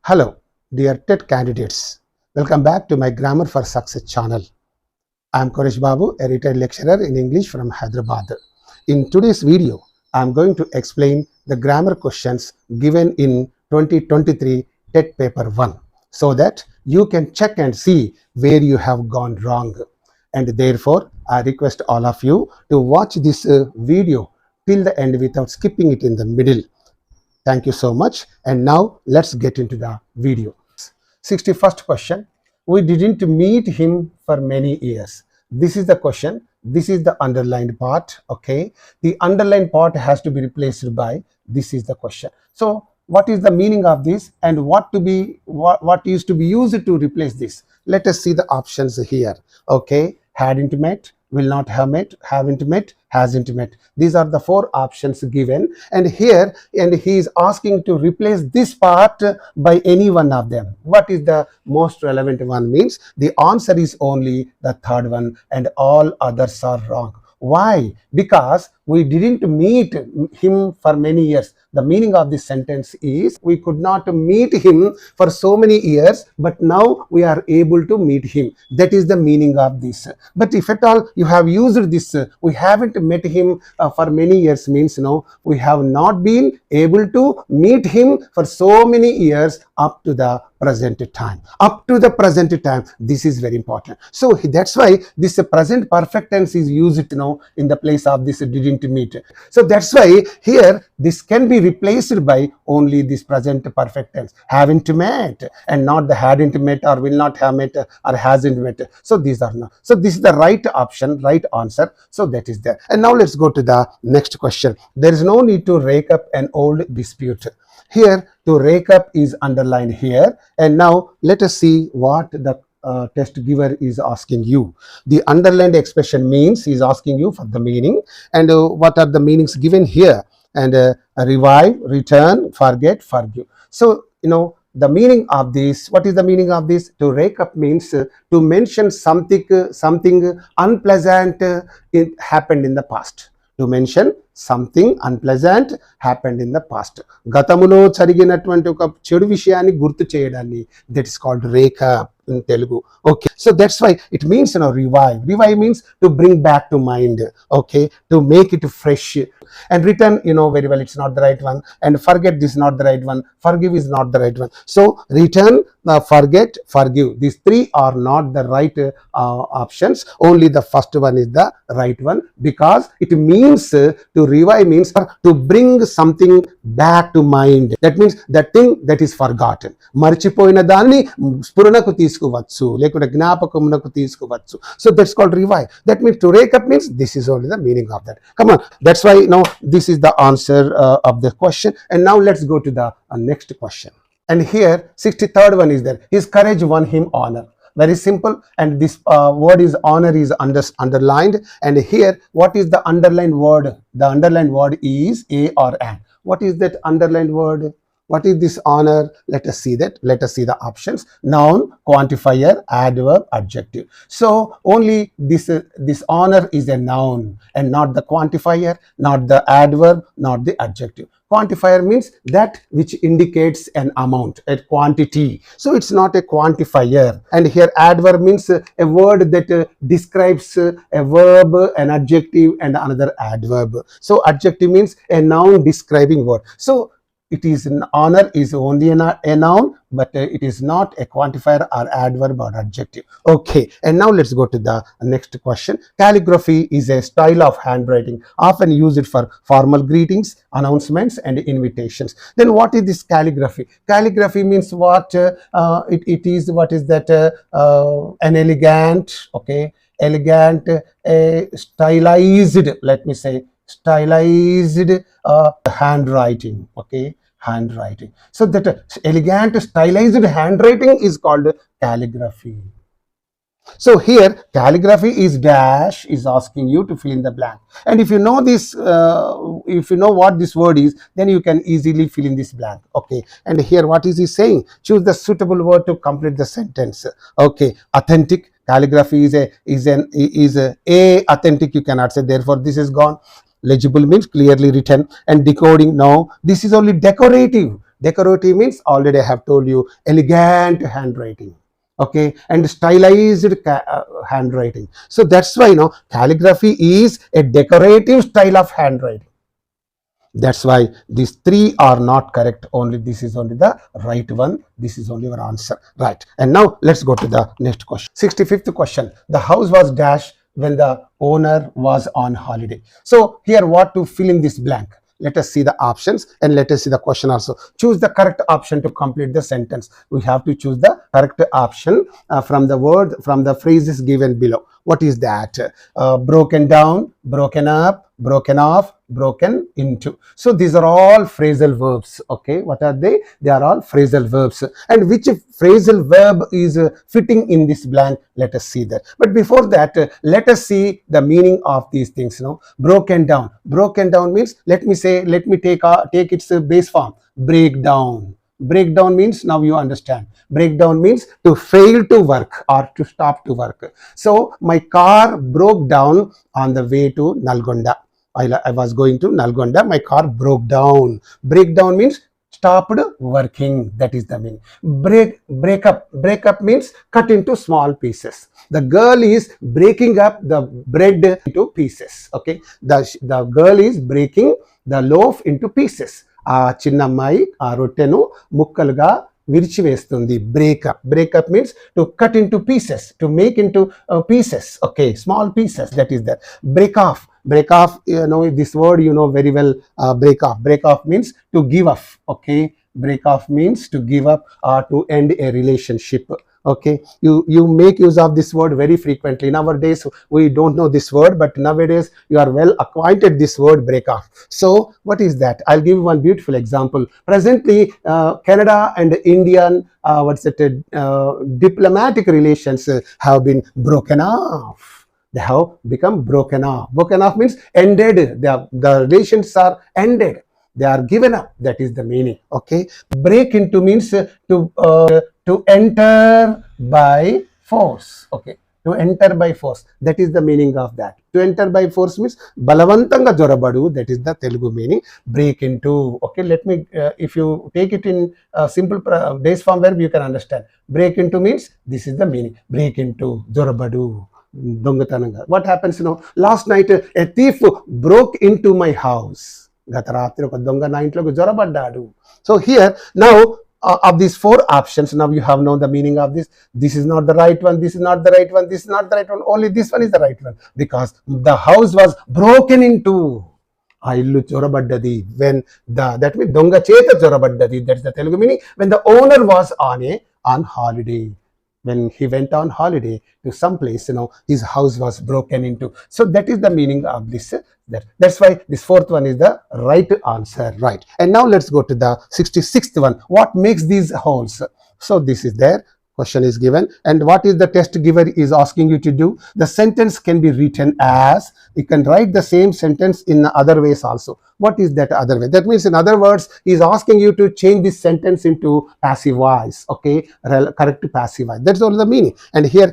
Hello, dear TET candidates. Welcome back to my Grammar for Success channel. I am Koresh Babu, a retired lecturer in English from Hyderabad. In today's video, I am going to explain the grammar questions given in 2023 TET Paper 1 so that you can check and see where you have gone wrong. And therefore, I request all of you to watch this video till the end without skipping it in the middle. Thank you so much. And now let's get into the video. 61st question. We didn't meet him for many years. This is the question. This is the underlined part. Okay. The underlined part has to be replaced by this is the question. So what is the meaning of this and what is to be used to replace this? Let us see the options here. Okay. Had intimate, will not have met, have intimate, has intimate. These are the four options given, and here he is asking to replace this part by any one of them. What is the most relevant one? Means the answer is only the third one and all others are wrong. Why? Because we didn't meet him for many years. The meaning of this sentence is we could not meet him for so many years, but now we are able to meet him. That is the meaning of this. But if at all you have used this, we haven't met him for many years, means no, we have not been able to meet him for so many years up to the present time. Up to the present time, this is very important. So that's why this present perfect tense is used in the place of this didn't meet. So that's why here this can be replaced by only this present perfect tense, haven't met, and not the hadn't met or will not have met or hasn't met. So these are not. So this is the right option, right answer. So that is there. And now let's go to the next question. There is no need to rake up an old dispute. Here to rake up is underlined here. And now let us see what the test giver is asking you. The underlined expression means he is asking you for the meaning, and what are the meanings given here? And revive, return, forget, forgive. So the meaning of this, what is the meaning of this? To rake up means to mention something unpleasant it happened in the past. To mention something unpleasant happened in the past. గతములో జరిగినటువంటి ఒక చెడు విషయాన్ని గుర్తు చేయడాన్ని, that is called rake up in Telugu. Okay, so that's why it means revive. Revive means to bring back to mind. Okay, to make it fresh. And return, very well, it's not the right one. And forget, this is not the right one. Forgive is not the right one. So return, forget, forgive, these three are not the right options. Only the first one is the right one, because it means to revive means to bring something back to mind. That means that thing that is forgotten. మర్చిపోయిన దాన్ని స్ఫురణకు తీసుకువచ్చు, లేకుంటే జ్ఞాపకమునకు తీసుకువచ్చు. So that's called revive. That means to rake up means this is only the meaning of that. Come on, that's why this is the answer of the question. And now let's go to the next question. And here 63rd one is there. His courage won him honor. Very simple. And this word is honor is underlined. And here what is the underlined word? The underlined word is a or an. What is that underlined word? What is this honor? Let us see that. Let us see the options. Noun, quantifier, adverb, adjective. So only this honor is a noun and not the quantifier, not the adverb, not the adjective. Quantifier means that which indicates an amount, a quantity. So it's not a quantifier. And here adverb means a word that describes a verb, an adjective, and another adverb. So adjective means a noun describing word. So it is an honor is only a noun, but it is not a quantifier or adverb or adjective. Okay, and now let's go to the next question. Calligraphy is a style of handwriting often used for formal greetings, announcements, and invitations. Then what is this calligraphy? Calligraphy means what? It is, what is that? An elegant, okay, elegant, stylized, let me say, stylized handwriting. Okay, handwriting. So that elegant stylized handwriting is called calligraphy. So here calligraphy is dash, is asking you to fill in the blank. And if you know this, if you know what this word is, then you can easily fill in this blank. Okay, and here what is he saying? Choose the suitable word to complete the sentence. Okay, authentic. Calligraphy is a authentic, you cannot say, therefore this is gone. Legible means clearly written. And decoding, no, this is only decorative. Decorative means already I have told you, elegant handwriting. Okay, and stylized handwriting. So that's why calligraphy is a decorative style of handwriting. That's why these three are not correct. Only this is only the right one. This is only your answer. Right. And now let's go to the next question. 65th question. The house was dashed when the owner was on holiday. So here what to fill in this blank? Let us see the options and let us see the question also. Choose the correct option to complete the sentence. We have to choose the correct option from the phrases given below. What is that? Broken down, broken up, broken off, broken into. So these are all phrasal verbs. Okay, what are they? They are all phrasal verbs. And which phrasal verb is fitting in this blank? Let us see that. But before that, let us see the meaning of these things. Broken down. Broken down means, let me take its base form. Break down. Breakdown means, now you understand, breakdown means to fail to work or to stop to work. So my car broke down on the way to Nalgonda. I was going to Nalgonda, my car broke down. Breakdown means stopped working. That is the meaning. Break up means cut into small pieces. The girl is breaking up the bread into pieces. Okay, the girl is breaking the loaf into pieces. ఆ చిన్న అమ్మాయి ఆ రొట్టెను ముక్కలుగా విరిచివేస్తుంది. Break up means to cut into pieces, to make into pieces. Okay, small pieces. That is that. Break off, this word very well. Break off means to give up. Okay, break off means to give up or to end a relationship. Okay, you make use of this word very frequently. Nowadays we don't know this word, but nowadays you are well acquainted this word break off. So what is that? I'll give you one beautiful example. Presently Canada and Indian diplomatic relations have been broken off. They have become broken off. Broken off means ended. The relations are ended. They are given up. That is the meaning. Okay, break into means to enter by force. Okay, to enter by force. That is the meaning of that. To enter by force means balavantanga jorabadu. That is the Telugu meaning. Break into. Okay, let me if you take it in simple base form verb, you can understand. Break into means this is the meaning. Break into, jorabadu, dongatananga. What happens? Last night a thief broke into my house. గత రాత్రి ఒక దొంగ నా ఇంట్లోకి జొరబడ్డాడు. So here now of these four options, now you have known the meaning of this. This is not the right one. This is not the right one. This is not the right one. Only this one is the right one, because the house was broken into. ఆ ఇల్లు చొరబడ్డది. When that means దొంగ చేత చొరబడ్డది. That's the Telugu meaning. When the owner was on holiday. When he went on holiday to some place, his house was broken into. So that is the meaning of this. That's why this fourth one is the right answer. Right. And now let's go to the 66th one. What makes these holes? So this is there. Question is given, and what is the test giver is asking you to do? The sentence can be written as, you can write the same sentence in other ways also. What is that other way? That means, in other words, he is asking you to change this sentence into passive voice. Okay, correct passive voice. That's all the meaning. And here,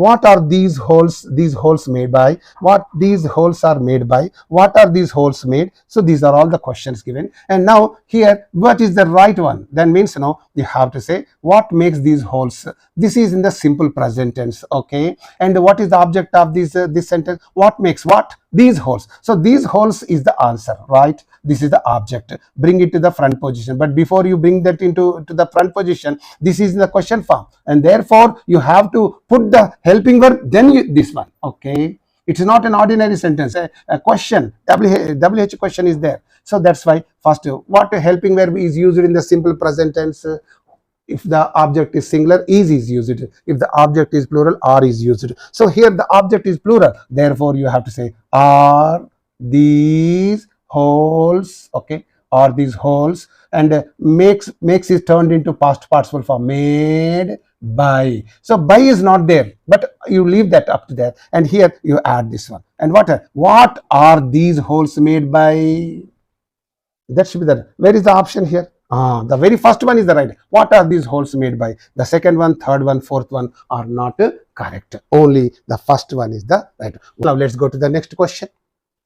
what are these holes? These holes made by? What these holes are made by? What are these holes made? So these are all the questions given. And now here, what is the right one? Then means, you have to say what makes these holes. This is in the simple present tense. Okay, and what is the object of this sentence? What makes what? These holes. So these holes is the answer, right? This is the object. Bring it to the front position. But before you bring that to the front position, this is in the question form, and therefore you have to put the helping verb, then this one. Okay, it's not an ordinary sentence. A question, WH question is there. So that's why first, what helping verb is used in the simple present tense? If the object is singular, is used. If the object is plural, are is used. So here the object is plural, therefore you have to say are these holes. Okay, are these holes, and makes is turned into past participle form, made by. So by is not there, but you leave that up to there, and here you add this one. And what are these holes made by? That should be the, where is the option here? The very first one is the right. What are these holes made by? The second one, third one, fourth one are not correct. Only the first one is the right. Now let's go to the next question.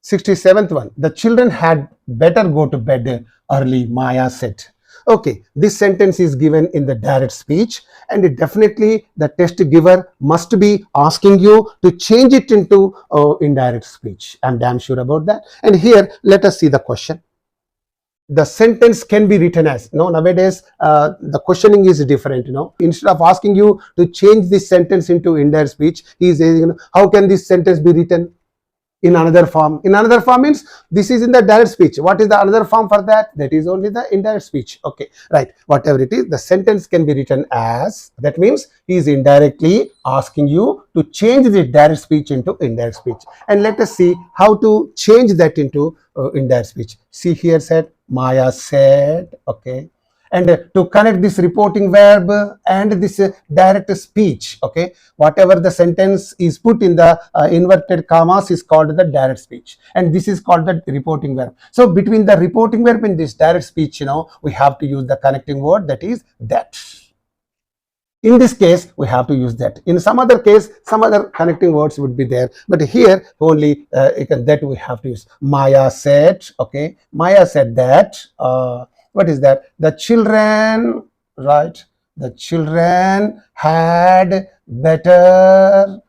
67th one. The children had better go to bed early, Maya said. Okay, this sentence is given in the direct speech, and it definitely the test giver must be asking you to change it into indirect speech. I'm damn sure about that. And here, let us see the question. The sentence can be written as, nowadays the questioning is different. Instead of asking you to change this sentence into indirect speech, he is saying, how can this sentence be written in another form? In another form means this is in the direct speech. What is the another form for that? That is only the indirect speech. Okay, right, whatever it is, the sentence can be written as, that means he is indirectly asking you to change the direct speech into indirect speech. And let us see how to change that into indirect speech. See here, said Maya said. Okay, and to connect this reporting verb and this direct speech, okay, whatever the sentence is put in the inverted commas is called the direct speech, and this is called the reporting verb. So between the reporting verb and this direct speech, we have to use the connecting word, that is that. In this case, we have to use that. In some other case, some other connecting words would be there, but here only that we have to use. Maya said. Okay, Maya said that. What is that? The children, right? The children had better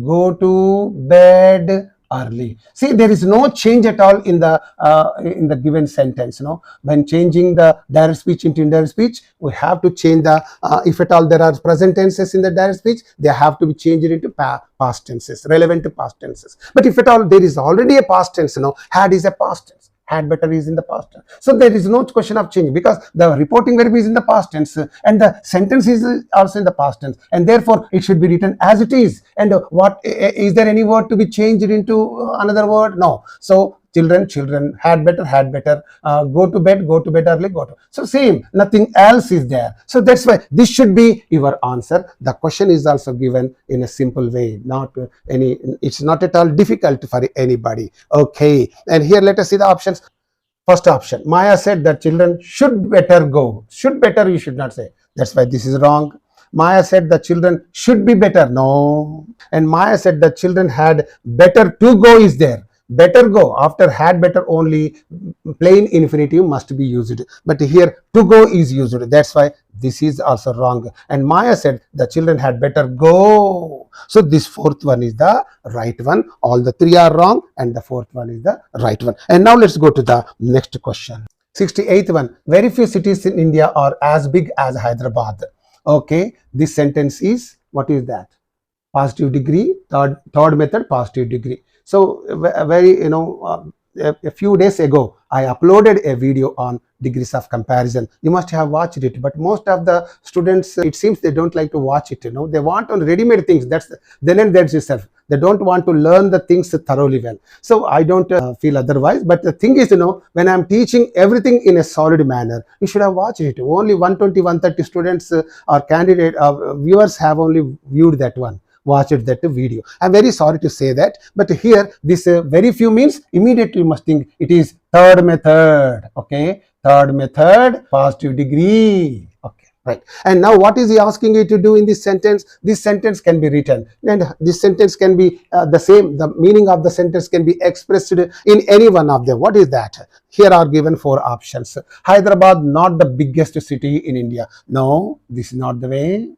go to bed early. See, there is no change at all in the given sentence. When changing the direct speech into indirect speech, we have to change the if at all there are present tenses in the direct speech, they have to be changed into past tenses, relevant to past tenses. But if at all there is already a past tense, had is a past tense, had better is in the past tense. So there is no question of changing, because the reporting verb is in the past tense and the sentence is also in the past tense, and therefore it should be written as it is. And what is there any word to be changed into another word? No. So children had better, go to bed early, so same, nothing else is there. So that's why this should be your answer. The question is also given in a simple way, not it's not at all difficult for anybody. Okay, and here let us see the options. First option, Maya said that children should better go. Should better, you should not say. That's why this is wrong. Maya said the children should be better. No. And Maya said the children had better to go is there. Better go, after had better only plain infinitive must be used, but here to go is used. That's why this is also wrong. And Maya said the children had better go. So this fourth one is the right one. All the three are wrong and the fourth one is the right one. And now let's go to the next question. 68th one. Very few cities in India are as big as Hyderabad. Okay, this sentence is, what is that? Positive degree, third method, positive degree. So very, a few days ago, I uploaded a video on degrees of comparison. You must have watched it, but most of the students, it seems they don't like to watch it. They want on ready-made things. That's then and that's itself. They don't want to learn the things thoroughly well. So I don't feel otherwise. But the thing is, when I'm teaching everything in a solid manner, you should have watched it. Only 120, 130 students or candidate viewers have only viewed that one. Watched that video. I'm very sorry to say that, but here this very few means immediately you must think it is third method. Okay, third method, positive degree. Okay, right. And now what is he asking you to do in this sentence? This sentence can be written, and this sentence can be the same. The meaning of the sentence can be expressed in any one of them. What is that? Here are given 4 options. Hyderabad, not the biggest city in India. No, this is not the way.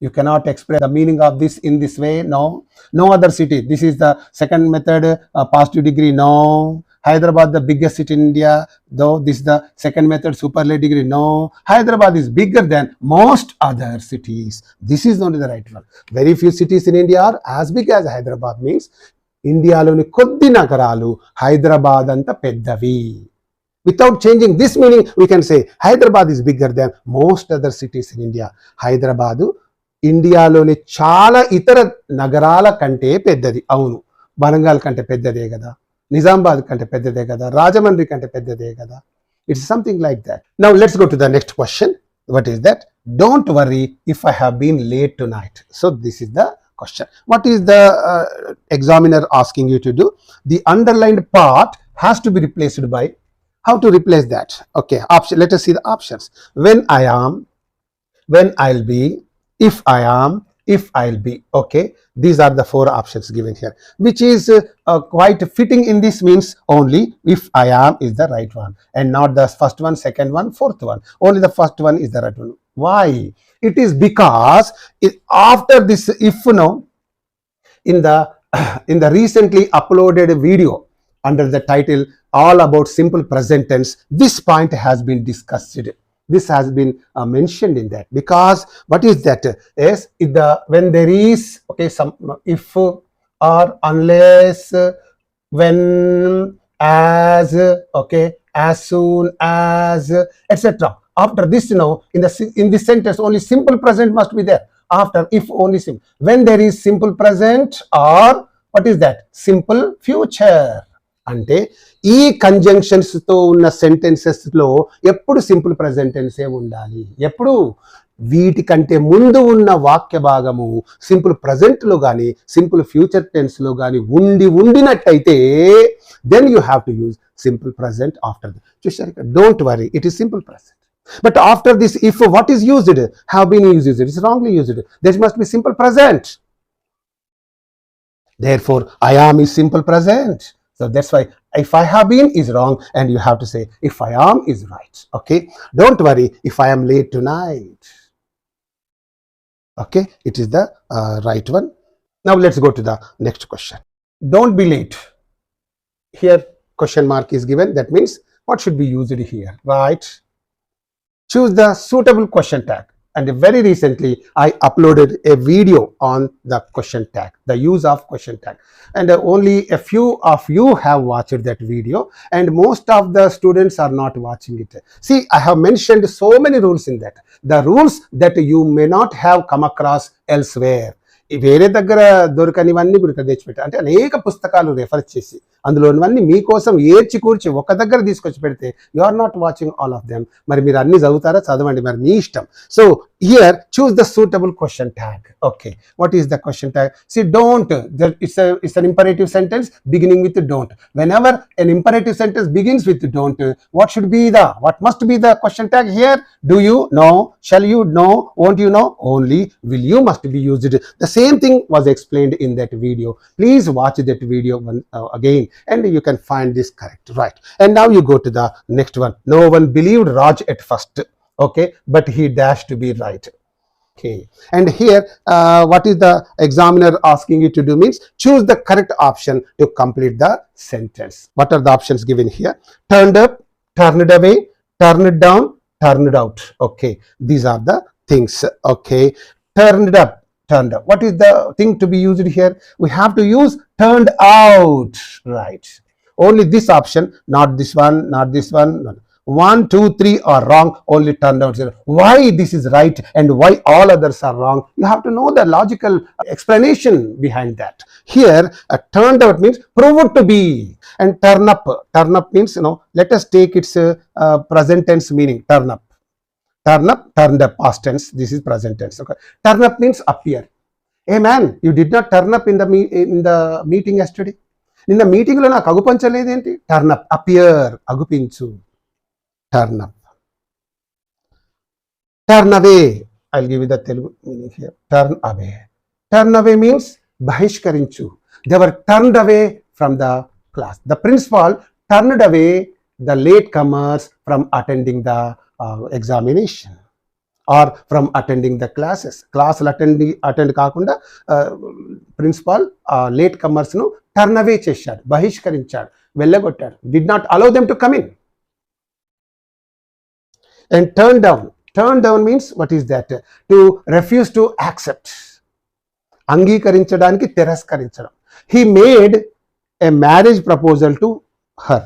You cannot express the meaning of this in this way. No. No other city. This is the second method, positive degree. No. Hyderabad, the biggest city in India. Though this is the second method, superlative degree. No. Hyderabad is bigger than most other cities. This is only the right one. Very few cities in India are as big as Hyderabad, means Indialoni koddi nagaralu Hyderabad anta peddavi. Without changing this meaning, we can say Hyderabad is bigger than most other cities in India. Hyderabad ఇండియాలోని చాలా ఇతర నగరాల కంటే పెద్దది. అవును, వరంగల్ కంటే పెద్దదే కదా, నిజామాబాద్ కంటే పెద్దదే కదా, రాజమండ్రి కంటే పెద్దదే కదా. It's something like that. Now let's go to the next question. What is that? Don't worry if I have been late tonight. So this is the question. What is the examiner asking you to do? The underlined part has to be replaced by, how to replace that? Okay, option. Let us see the options. When I am, when I'll be, if I am, if I'll be. Okay, these are the 4 options given here, which is quite fitting in this means only if I am is the right one and not the first one, second one, fourth one. Only the first one is the right one. Why? It is because after this, if in the in the recently uploaded video under the title all about simple present tense, this point has been discussed. This has been mentioned in that, because what is that? Is when there is some if or unless, when, as, as soon as, etc. After this, in this sentence only simple present must be there. After if only simple. When there is simple present or what is that? Simple future. అంటే ఈ conjunctions తో ఉన్న sentences లో ఎప్పుడు simple present టెన్సే ఉండాలి. ఎప్పుడు వీటికంటే ముందు ఉన్న వాక్య భాగము సింపుల్ ప్రెజెంట్ లో గాని సింపుల్ ఫ్యూచర్ టెన్స్ లో గాని ఉండినట్టయితే then you have to use simple present after. చూసారు, don't worry, it is simple present. But after this, if what is used have been used, it is wrongly used. There must be simple present. Therefore, I am is simple present. So that's why if I have been is wrong, and you have to say if I am is right. Okay, don't worry if I am late tonight. Okay, it is the right one. Now let's go to the next question. Don't be late. Here question mark is given. That means what should be used here, right? Choose the suitable question tag. And very recently I uploaded a video on the question tag, the use of question tag, and only a few of you have watched that video, and most of the students are not watching it. See, I have mentioned so many rules in that, the rules that you may not have come across elsewhere. వేరే దగ్గర దొరకనివన్నీ కూడా ఇక్కడ తెచ్చిపెట్టారు. అంటే అనేక పుస్తకాలు refer చేసి అందులోనివన్నీ మీకోసం ఏర్చి కూర్చి ఒక దగ్గర తీసుకొచ్చి పెడితే you are not watching all of them. మరి మీరు అన్ని చదువుతారా? చదవండి, మరి మీ ఇష్టం. So here choose the suitable question tag. Okay, what is the question tag? C don't, it's an imperative sentence beginning with don't. Whenever an imperative sentence begins with don't, what must be the question tag here? Do you know? Shall you know? Won't you know? Only will you must be used. The same thing was explained in that video. Please watch that video again and you can find this correct, right? And now you go to the next one. No one believed Raj at first, okay, but he dashed to be right. Okay, and here what is the examiner asking you to do means choose the correct option to complete the sentence. What are the options given here? Turned up, turned away, turned down, turned out. Okay, these are the things. Okay, turned up, turned up. What is the thing to be used here? We have to use turned out, right? Only this option, not this one, not this one. 1, 2, 3 are wrong, only turned out. Why this is right and why all others are wrong? You have to know the logical explanation behind that. Here, turned out means proved to be, and turn up means, let us take its present tense meaning. Turn up, turned up, past tense. This is present tense. Okay, turn up means appear. Hey man, you did not turn up in the meeting yesterday. In the meeting lo naaku agupanchaledu enti? Turn up, appear, agupinchu. Turn up. Turn away, I'll give you the Telugu meaning here. Turn away. Turn away means bahishkarinchu. They were turned away from the class. The principal turned away the latecomers from attending the examination or from attending the classes. Class attend కాకుండా principal late comers ను turn అవే చేశాడు, బహిష్కరించాడు, వెళ్ళగొట్టాడు. Did not allow them to come in. And turn down means what is that? To refuse to accept. అంగీకరించడానికి తిరస్కరించడం. He made a marriage proposal to her,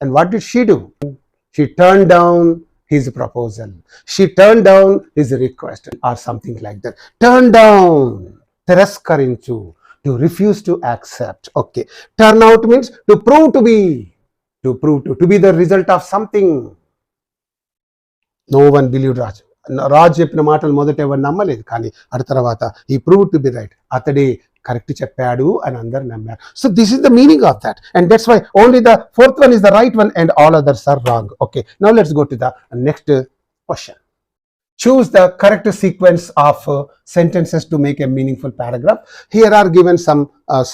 and what did she do? She turned down his proposal. She turned down his request or something like that. Turn down, తిరస్కరించు, to refuse to accept. Okay, turn out means to prove to be the result of something. No one believed Raj. Raj చెప్పిన మాటలు మొదట ఎవరు నమ్మలేదు, కానీ ఆ తర్వాత ఈ ప్రూవ్ టు బి రైట్, అతడే కరెక్ట్ చెప్పాడు అని అందరు నమ్మారు. So this is the meaning of that, and that's why only the fourth one is the right one and all others are wrong. Okay, now let's go to the next question. Choose the correct sequence of sentences to make a meaningful paragraph. Here are given some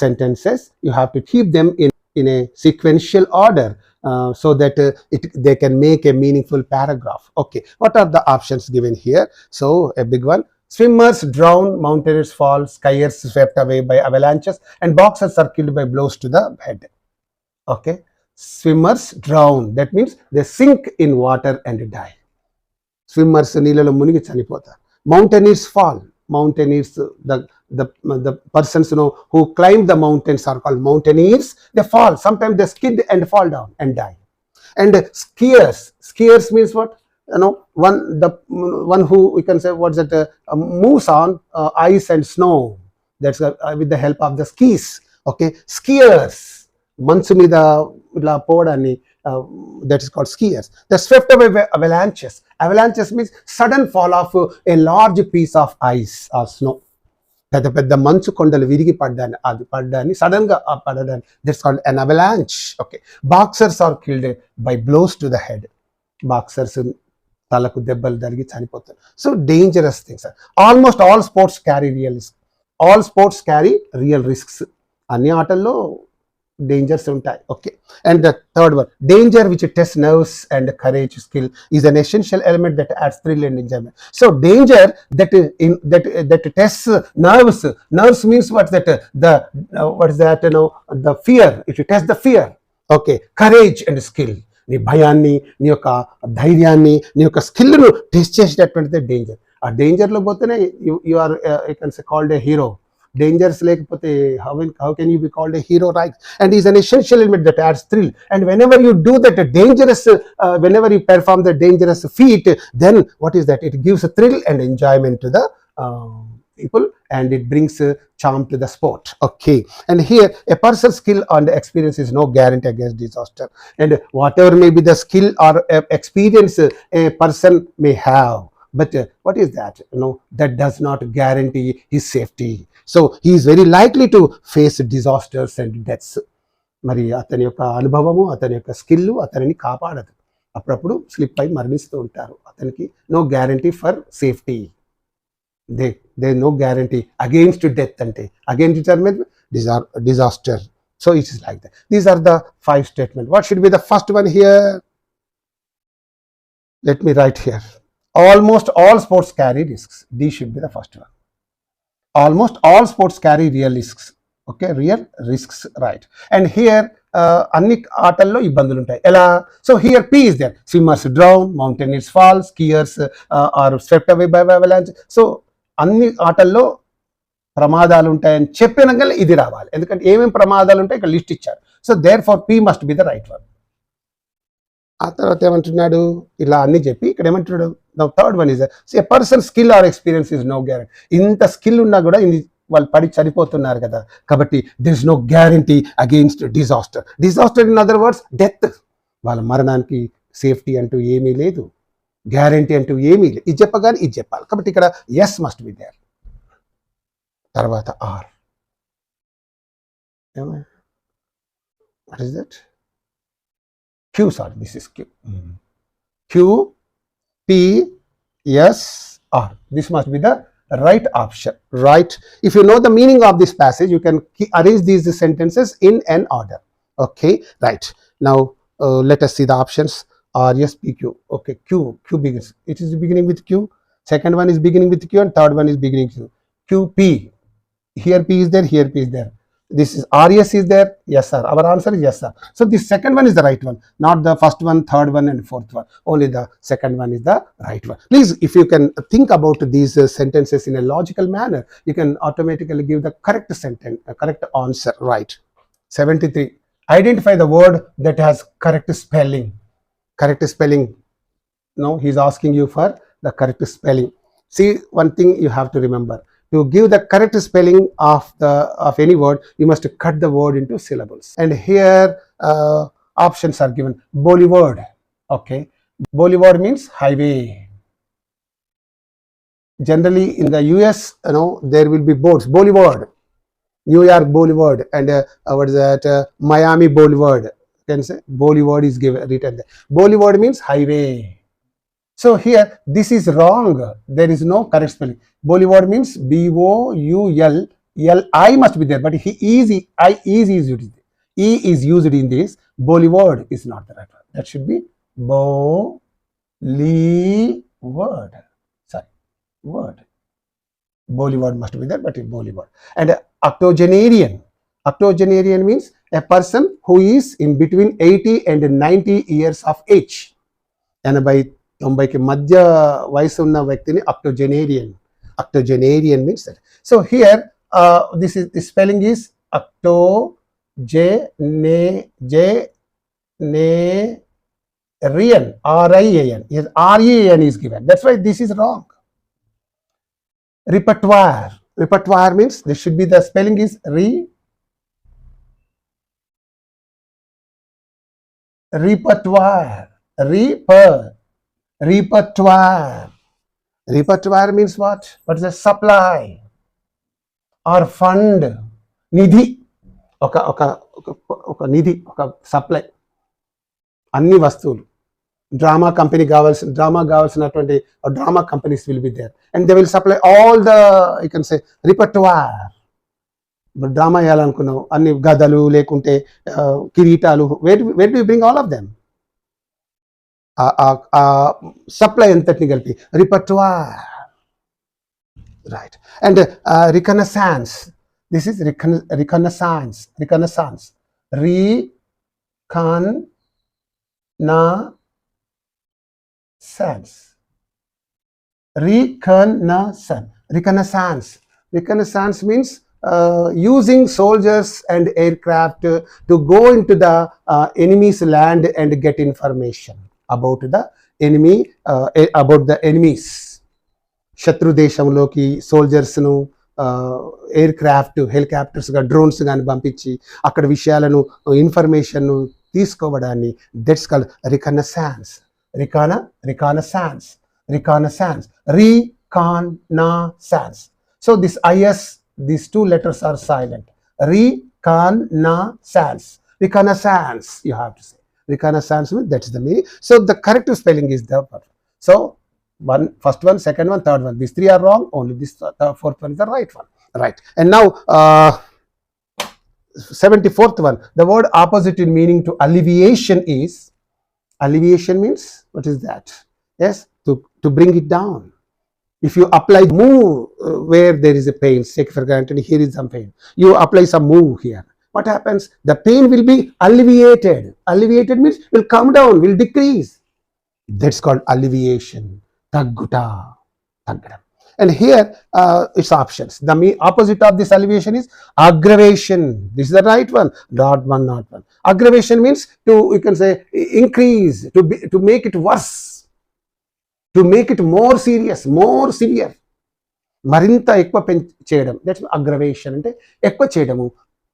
sentences. You have to keep them in a sequential order so that they can make a meaningful paragraph. Okay, what are the options given here? So a big one: swimmers drown, mountaineers fall, skiers swept away by avalanches, and boxers are killed by blows to the head. Okay, swimmers drown, that means they sink in water and die. Swimmers నీళ్ళలో మునిగి చనిపోతారు. మౌంటైనీర్స్ fall, మౌంటైనీర్స్ the persons who climb the mountains are called mountaineers. They fall, sometimes they skid and fall down and die. And skiers means what? One who we can say what's that moves on ice and snow, that's with the help of the skis. Okay, skiers మంచు మీద ఇలా పోవడాన్ని that is called skiers. They swept away by avalanches. Avalanches means sudden fall of a large piece of ice or snow. పెద్ద పెద్ద మంచు కొండలు విరిగి పడ్డాన్ని sudden గా పడడాన్ని, that's called an avalanche. Okay, boxers are killed by blows to the head. Boxers తలకు దెబ్బలు తగిలి చనిపోతారు. So dangerous things. Almost all sports carry real risk. All sports carry real risks. అన్ని ఆటల్లో dangers ఉంటాయి. Okay, and the third one, danger which tests nerves and courage skill is an essential element that adds thrill and enjoyment. So danger that tests nerves means what's that what is that the fear, if you test the fear. Okay, courage and skill, నీ భయాన్ని, నీ యొక్క ధైర్యాన్ని, నీ యొక్క స్కిల్ను test చేసేటటువంటిది danger. ఆ డేంజర్లో పోతేనే you are you can say called a hero. Dangers లేకపోతే how can you be called a hero, right? And is an essential element that adds thrill. And whenever you do that dangerous whenever you perform the dangerous feat, then what is that? It gives a thrill and enjoyment to the people, and it brings charm to the sport. Okay, and here a person's skill and experience is no guarantee against disaster. And whatever may be the skill or experience a person may have, but what is that? That does not guarantee his safety. So he is very likely to face disasters and deaths. మరి అతని యొక్క అనుభవము, అతని యొక్క skill అతనిని కాపాడదు. అప్పుడప్పుడు slip అయి మరణిస్తూ ఉంటారు. అతనికి no guarantee for safety. They no guarantee against death. అంటే against term disaster. So it is like that. These are the 5 statements. What should be the first one here? Let me write here. Almost all sports carry risks. D should be the first one. Almost all sports carry real risks. Okay, real risks, right? And here అన్ని ఆటల్లో ఇబ్బందులు ఉంటాయి. ఎలా? So here P is there. Swimmers drown, mountaineers fall, skiers are swept away by avalanche. So అన్ని ఆటల్లో ప్రమాదాలు ఉంటాయని చెప్పినాక ఇది రావాలి. ఎందుకంటే ఏమేమి ప్రమాదాలు ఉంటాయి ఇక్కడ లిస్ట్ ఇచ్చారు. So therefore P must be the right one. ఆ తర్వాత ఏమంటున్నాడు? ఇలా అన్ని చెప్పి ఇక్కడ ఏమంటున్నాడు? Third one is a person skill or experience is no guarantee. ఇంత స్కిల్ ఉన్నా కూడా వాళ్ళు పడి చనిపోతున్నారు కదా, కాబట్టి there is no guarantee against disaster. Disaster in other words death. వాళ్ళ మరణానికి సేఫ్టీ అంటూ ఏమీ లేదు, గ్యారంటీ అంటూ ఏమీ లేదు. ఇది చెప్పగానే ఇది చెప్పాలి. కాబట్టి ఇక్కడ ఎస్ మస్ట్ బి దేర్. తర్వాత R. What is that? Q, sorry, this is Q. Q, P, S, R. This must be the right option, right? If you know the meaning of this passage, you can arrange these sentences in an order. Okay, right. Now, let us see the options. R, S, P, Q. Okay, Q begins. It is beginning with Q. Second one is beginning with Q, and third one is beginning with Q. Q, P. Here P is there, here P is there. This is RS is there? Yes, sir. Our answer is yes, sir. So the second one is the right one, not the first one, third one, and fourth one. Only the second one is the right one. Please, if you can think about these sentences in a logical manner, you can automatically give the correct sentence, correct answer, right? 73. Identify the word that has correct spelling. Correct spelling. No, he is asking you for the correct spelling. See, one thing you have to remember. To give the correct spelling of any word, you must cut the word into syllables. And here options are given. Boulevard. Okay, boulevard means highway. Generally in the US, there will be boards. Boulevard, New York Boulevard, and what is that? Miami Boulevard. You can say Boulevard is given written there. Boulevard means highway. So here this is wrong. There is no correct spelling. Bollywood means B-O-U-L. I must be there, but he is used. E is used in this. Bollywood is not the right one. That should be Bollywood. Sorry, word. Bollywood must be there, but it's Bollywood. And octogenarian. Octogenarian means a person who is in between 80 and 90 years of age. 80-90కి మధ్య వయసు ఉన్న వ్యక్తిని octogenarian means that. So here this is the spelling is octogenarian. R-I-A-N. Yes, R-E-A-N is given. That's why this is wrong. Repertoire means this should be the spelling is repertoire. Repertoire means what? What is a supply or fund? Nidhi. ఒక నిధి, ఒక supply, అన్ని వస్తువులు. Drama కావాల్సినటువంటి drama companies will be there and they will supply all the you can say repertoire. Drama వేయాలనుకున్నావు, అన్ని గదలు లేకుంటే కిరీటాలు, where do bring all of them? Supply ఎంతటిని కలిపి repertoire, right. And reconnaissance. This is reconnaissance. Reconnaissance. Reconnaissance means using soldiers and aircraft to go into the enemy's land and get information about the enemy, about the enemies. శత్రు దేశంలోకి సోల్జర్స్ను aircraft, హెలికాప్టర్స్గా, drones కానీ పంపించి అక్కడ విషయాలను, information తీసుకోవడాన్ని that's called reconnaissance. Reconnaissance. So this IS, these two letters are silent. Reconnaissance, you have to say. Reconnaissance, that's the meaning. So the correct spelling is the perfect. So first one, second one, third one. These three are wrong. Only this fourth one is the right one. Right. And now 74th one. The word opposite in meaning to alleviation is. Alleviation means, what is that? Yes, to bring it down. If you apply move where there is a pain, take for granted here is some pain, you apply some move here, what happens? The pain will be alleviated. Alleviated means will come down, will decrease. That's called alleviation. Tagguta. And here it's options. The opposite of this alleviation is aggravation. This is the right one. Not one. Aggravation means to, you can say, increase, to make it worse, to make it more serious, more severe. మరింత ఎక్కువ చేయడం. That's aggravation అంటే ఎక్కువ చేయడము.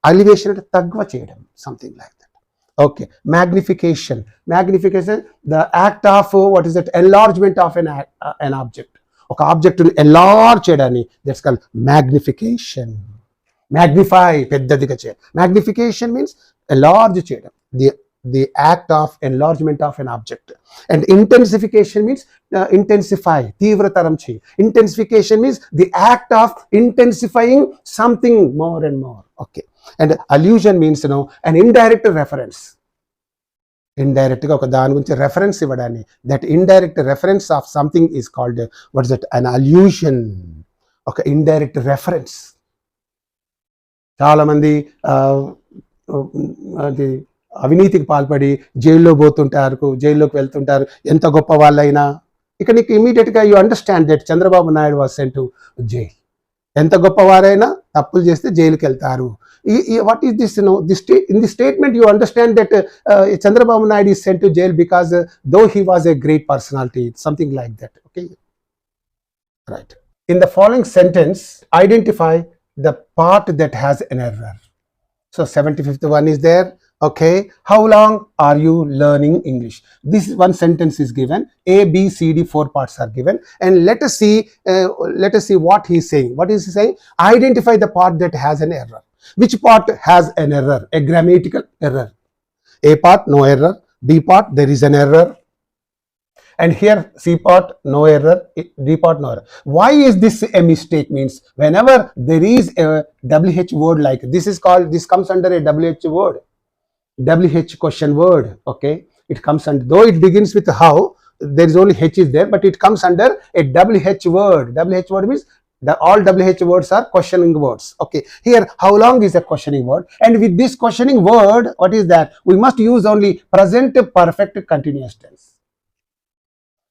Alleviation అంటే తక్కువ చేయడం, something like that. Okay. Magnification, the act of what is it? Enlargement of an object. ఒక ఆబ్జెక్ట్ని ఎన్లార్జ్ చేయడాన్ని దట్స్ కాల్డ్ మ్యాగ్నిఫికేషన్. మ్యాగ్నిఫై, పెద్దదిగా చేయడం. మ్యాగ్నిఫికేషన్ మీన్స్ ఎన్లార్జ్ చేయడం, the act of enlargement of an object. And intensification means intensify, తీవ్రతరం చేయి. Intensification means the act of intensifying something more and more. Okay. And allusion means an indirect reference. ఇండైరెక్ట్గా ఒక దాని గురించి reference ఇవ్వడాన్ని, that indirect reference of something is called what is that? An allusion. ఒక indirect reference. చాలామంది అది అవినీతికి పాల్పడి జైల్లోకి వెళ్తుంటారు, ఎంత గొప్ప వాళ్ళైనా. ఇక నీకు ఇమీడియట్గా you understand that Chandrababu Naidu was sent to jail. ఎంత గొప్పవారైనా తప్పులు చేస్తే జైలుకి వెళ్తారు. What is this? In the statement you understand that Chandrababu Naidu is sent to jail because though he was a great personality, something like that. Okay, right. In the following sentence, identify the part that has an error. So 75th one is there. Okay, how long are you learning English? This one sentence is given. A, B, C, D, 4 parts are given, and let us see what he is saying. What is he saying? Identify the part that has an error. Which part has an error? A grammatical error. A part, no error. B part, there is an error. And here C part no error, D part no error. Why is this a mistake? Means whenever there is a WH word like this comes under a WH word, WH question word. Okay, it comes under, though it begins with how, there is only H is there, but it comes under a WH word. WH word means all WH words are questioning words. Okay, here how long is a questioning word, and with this questioning word, what is that? We must use only present perfect continuous tense.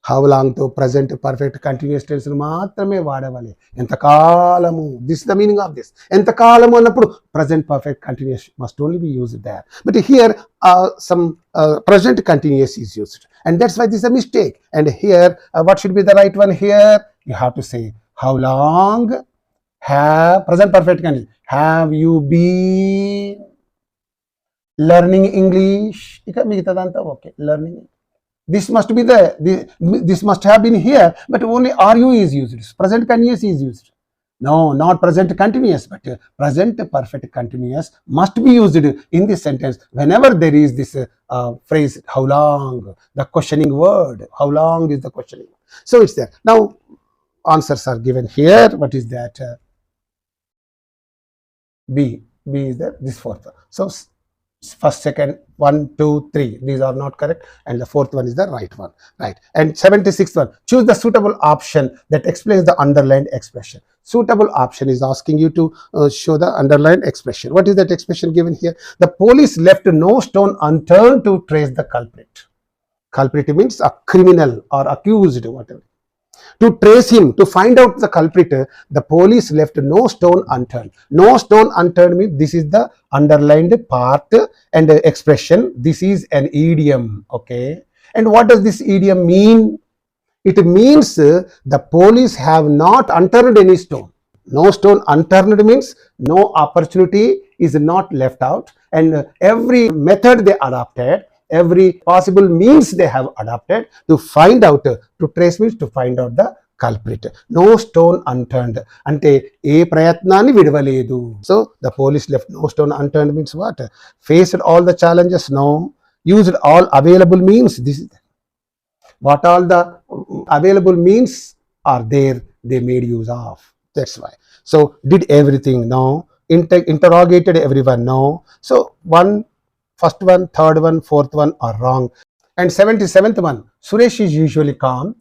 How long to present perfect continuous tense మాత్రమే వాడవాలి. ఎంతకాలము, this is the meaning of this. ఎంతకాలము అన్నప్పుడు present perfect continuous must only be used there. But here some present continuous is used, and that's why this is a mistake. And here what should be the right one? Here you have to say how long have, present perfect continuous, have you been learning English? ఇక మిగతాదంతా okay, learning. This must be this must have been here, but only RU is used. Present continuous is used. No, not present continuous, but present perfect continuous must be used in this sentence whenever there is this phrase, how long, the questioning word. How long is the questioning word? So it's there. Now, answers are given here. What is that? B is there, this fourth one. So, first, second, 1, 2, 3, these are not correct, and the fourth one is the right one, right? And 76th one, choose the suitable option that explains the underlined expression. Suitable option is asking you to show the underlined expression. What is that expression given here? The police left no stone unturned to trace the culprit. Culprit means a criminal or accused, whatever. To trace him, to find out the culprit, the police left no stone unturned. No stone unturned means this is the underlined part and expression. This is an idiom, okay? And what does this idiom mean? It means the police have not unturned any stone. No stone unturned means no opportunity is not left out, and every method they adopted, every possible means they have adopted to find out, to trace means to find out the culprit. No stone unturned ante ఏ ప్రయత్నాన్ని విడవలేదు. So the police left no stone unturned means what? Faced all the challenges? No. Used all available means? This is what all the available means are there, they made use of. That's why. So did everything? No. Interrogated everyone? No. So first one, third one, fourth one are wrong. And 77th one, Suresh is usually calm.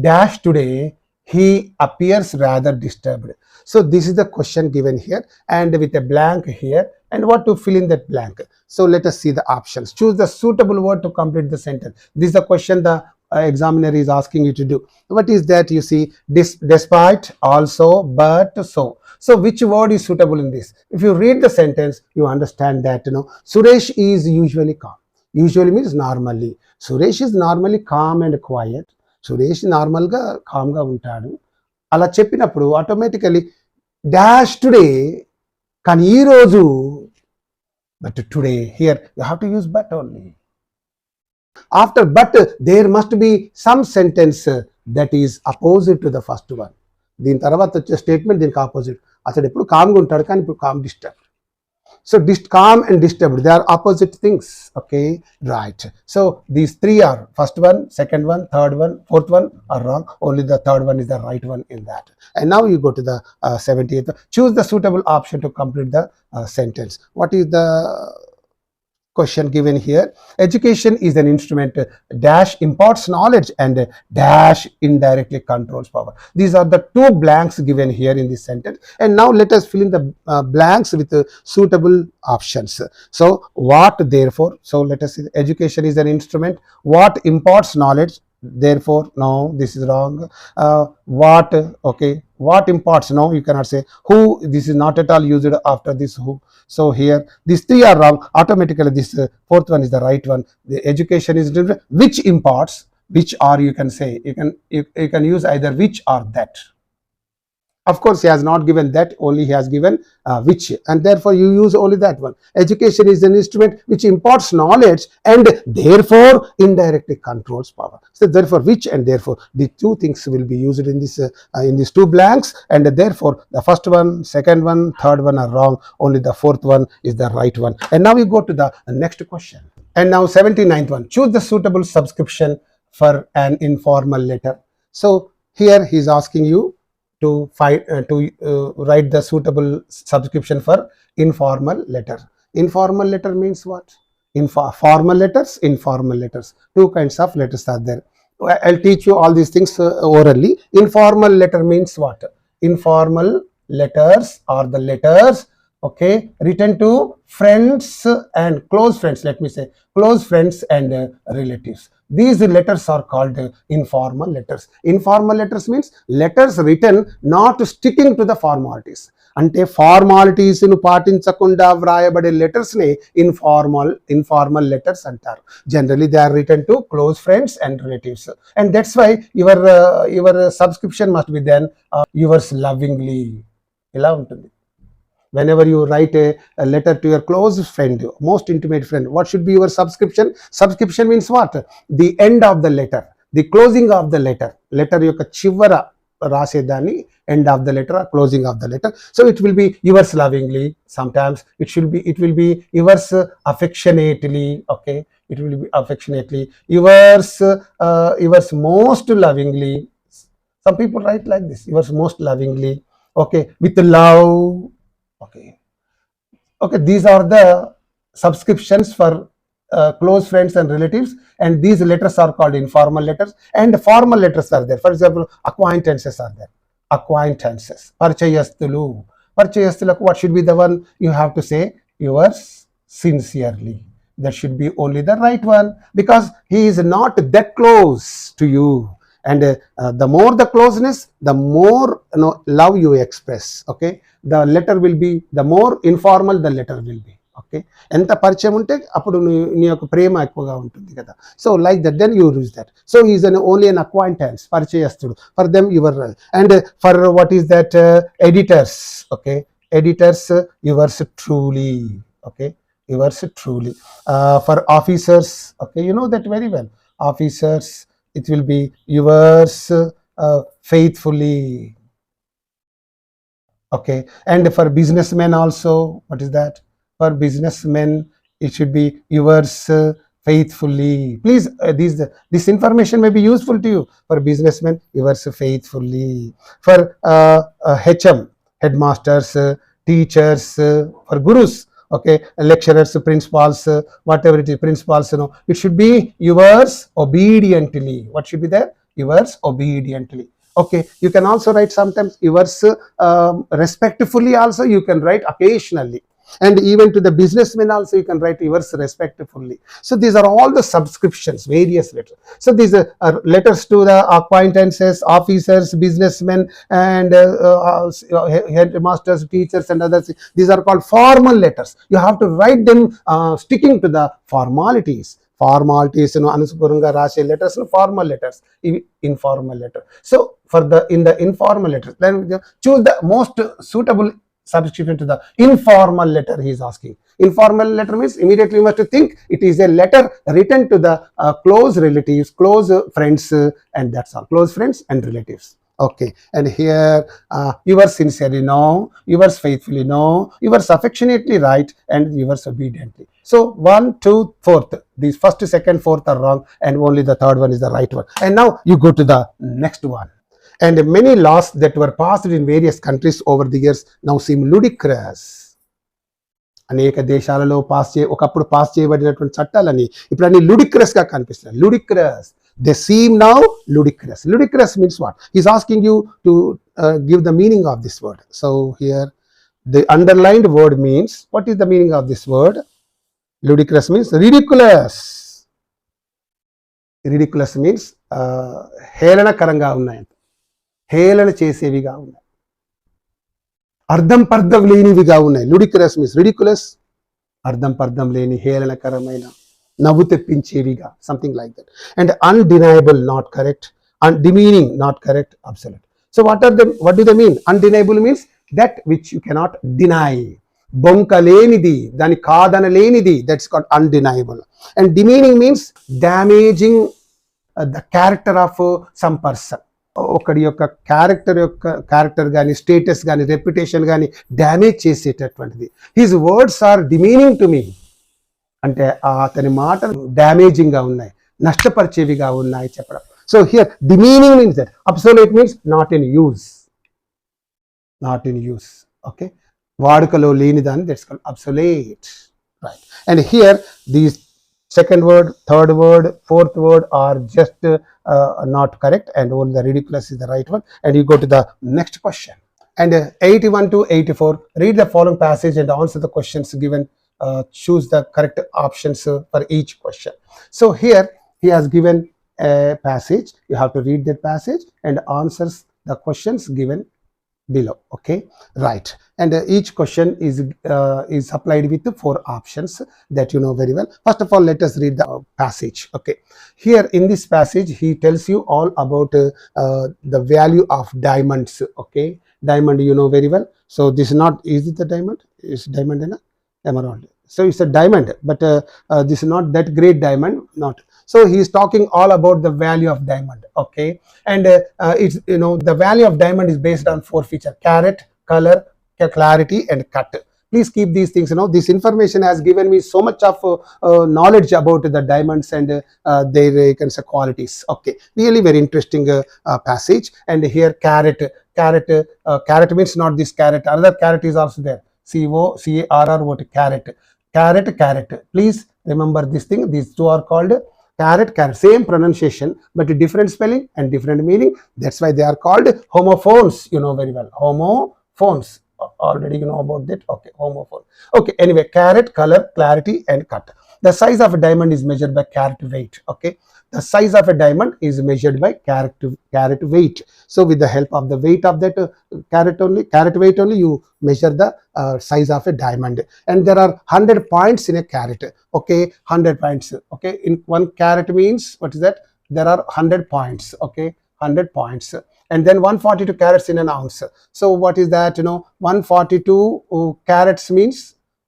Dash today, he appears rather disturbed. So this is the question given here, and with a blank here, and what to fill in that blank. So let us see the options. Choose the suitable word to complete the sentence. This is the question the examiner is asking you to do. What is that? You see, despite, also, but, so. So which word is suitable in this? If you read the sentence, you understand that, Suresh is usually calm. Usually means normally. Suresh is normally calm and quiet. Suresh normal ga calm ga untadu. Ala cheppinappudu automatically dash today, kani ee roju, but today, here you have to use but only. After but, there must be some sentence that is opposite to the first one. దీని తర్వాత వచ్చే statement దీనికి opposite. అతడు ఎప్పుడు కామ్గా ఉంటాడు, కానీ ఇప్పుడు calm disturb. So calm and disturbed, they are opposite things. Okay, right. So these three are, first one, second one, third one, fourth one are wrong. Only the third one is the right one in that. And now you go to the 70th. Choose the suitable option to complete the sentence. What is the question given here? Education is an instrument, dash imparts knowledge, and dash indirectly controls power. These are the two blanks given here in this sentence. And now let us fill in the blanks with suitable options. So what, therefore, so let us see, education is an instrument. What imparts knowledge? Therefore, no, this is wrong. What, okay, what imparts? No, you cannot say. Who, this is not at all used after this who. So here these three are wrong. Automatically this fourth one is the right one. The education is different. Which imparts, which, or you can say, you can use either which or that. Of course, he has not given that, only he has given which, and therefore you use only that one. Education is an instrument which imparts knowledge and therefore indirectly controls power. So therefore which and therefore, the two things will be used in this in these two blanks, and therefore the first one, second one, third one are wrong. Only the fourth one is the right one. And now we go to the next question. And now 79th one, choose the suitable subscription for an informal letter. So here he is asking you to write the suitable subscription for informal letter. Informal letter means what? Formal letters, informal letters. Two kinds of letters are there. I'll teach you all these things orally. Informal letter means what? Informal letters are the letters, okay, written to friends and close friends, let me say close friends and relatives. These letters are called informal letters. Informal letters means letters written not sticking to the formalities. అంటే formalities ను పాటించకుండా వ్రాయబడే letters ని informal letters అంటారు. Generally they are written to close friends and relatives, and that's why your subscription must be then yours lovingly. ఇలా ఉంటుంది. Whenever you write a letter to your close friend, most intimate friend, what should be your subscription? Subscription means what? The end of the letter, the closing of the letter. Letter yokka chivara rasedani, end of the letter or closing of the letter. So it will be yours lovingly. Sometimes it will be yours affectionately. Okay, it will be affectionately. Yours most lovingly. Some people write like this, yours most lovingly. Okay, with love. Okay, these are the subscriptions for close friends and relatives, and these letters are called informal letters. And formal letters are there. For example, acquaintances are there. Acquaintances, parchayastulu. What should be the one? You have to say yours sincerely. That should be only the right one, because he is not that close to you. And the more the closeness, the more love you express. Okay, the letter will be, the more informal the letter will be. Okay, ఎంత పరిచయం ఉంటే అప్పుడు నీ యొక్క ప్రేమ ఎక్కువగా ఉంటుంది కదా. So like that, then you use that. So is only an acquaintance, పరిచయస్తుడు. For them your, and for what is that, editors. Okay, editors yours truly. Okay, yours truly. For officers, okay, you know that very well. Officers, it will be yours faithfully. Okay, and for businessmen also, what is that? For businessmen, it should be yours faithfully. Please, this information may be useful to you. For businessmen, yours faithfully. For HM, headmasters, teachers, for gurus, okay, lecturers, principals, whatever it is, principals, it should be yours obediently. What should be there? Yours obediently. Okay, you can also write sometimes yours respectfully also, you can write occasionally. And even to the businessmen also you can write yours respectfully. So these are all the subscriptions, various letters. So these are letters to the acquaintances, officers, businessmen, and headmasters, teachers, and others. These are called formal letters. You have to write them sticking to the formalities. Formalities, అనుస్పూరంగా రాసే letters, formal letters, informal letter. So in the informal letters, then choose the most suitable subscription to the informal letter he is asking. Informal letter means immediately you must think it is a letter written to the close relatives, close friends, and that's all. Close friends and relatives. Okay, and here yours sincerely no, yours faithfully no, yours affectionately right, and yours obediently. So 1, 2, 4th, these first, second, fourth are wrong, and only the third one is the right one. And now you go to the next one. And many laws that were passed in various countries over the years now seem ludicrous. అనేక దేశాలలో ఒకప్పుడు pass చేయబడినటువంటి చట్టాలని ఇప్పుడు అన్ని ludicrous గా కనిపిస్తున్నాయి. Ludicrous. They seem now ludicrous. Ludicrous means what? He's asking you to give the meaning of this word. So here the underlined word means, what is the meaning of this word? Ludicrous means ridiculous. Ridiculous means హేళనకరంగా ఉన్నాయి, హేళన చేసేవిగా ఉన్నాయి, అర్థం పర్థం లేనివిగా ఉన్నాయి. ludicrous means ridiculous, అర్థం పర్థం లేని, హేళనకరమైన, నవ్వు తెప్పించేవిగా, something like that. And undeniable, not correct, demeaning, not correct, absolute. So what do they mean? Undeniable means that which you cannot deny. బొంకలేనిది, దాని కాదనలేనిది, that's called undeniable. And demeaning means damaging the character of some person. ఒకడి యొక్క character కానీ, status కానీ, reputation కానీ damage చేసేటటువంటిది. His words are demeaning to me, అంటే అతని మాటలు డ్యామేజింగ్గా ఉన్నాయి, నష్టపరిచేవిగా ఉన్నాయి చెప్పడం. So here the meaning means that absolute means not in use, not in use. Okay, వాడుకలో లేని దాన్ని that's called obsolete, right. And here these second word, third word, fourth word are just not correct, and only the ridiculous is the right one. And you go to the next question. And 81 to 84, read the following passage and answer the questions given. Choose the correct options for each question. So here he has given a passage. You have to read that passage and answers the questions given below. Okay, right. And each question is supplied with 4 options that you know very well. First of all, let us read the passage. Okay, here in this passage he tells you all about the value of diamonds. Okay, diamond you know very well. So this is not, is it the diamond? Is diamond in a emerald? So it's a diamond, but this is not that great diamond, not. So he is talking all about the value of diamond. Okay, and it's, you know, the value of diamond is based on 4 features: carat, color, clarity, and cut. Please keep these things. You know, this information has given me so much of knowledge about the diamonds and their qualities. Okay, really very interesting passage. And here carat, carat means not this carrot, another carrot is also there. COCARR, what carat, carat. Please remember this thing. These two are called carat, same pronunciation but different spelling and different meaning. That's why they are called homophones. You know very well, homophones. Already you know about that. Okay, homophone. Okay, anyway, carat, color, clarity, and cut. The size of a diamond is measured by carat weight. Okay, the size of a diamond is measured by carat weight. So with the help of the weight of that carat weight only, you measure the size of a diamond. And there are 100 points in a carat. Okay, 100 points. Okay, in 1 carat means, what is that? There are 100 points. Okay, 100 points. And then 142 carats in an ounce. So what is that? You know, 142 carats means,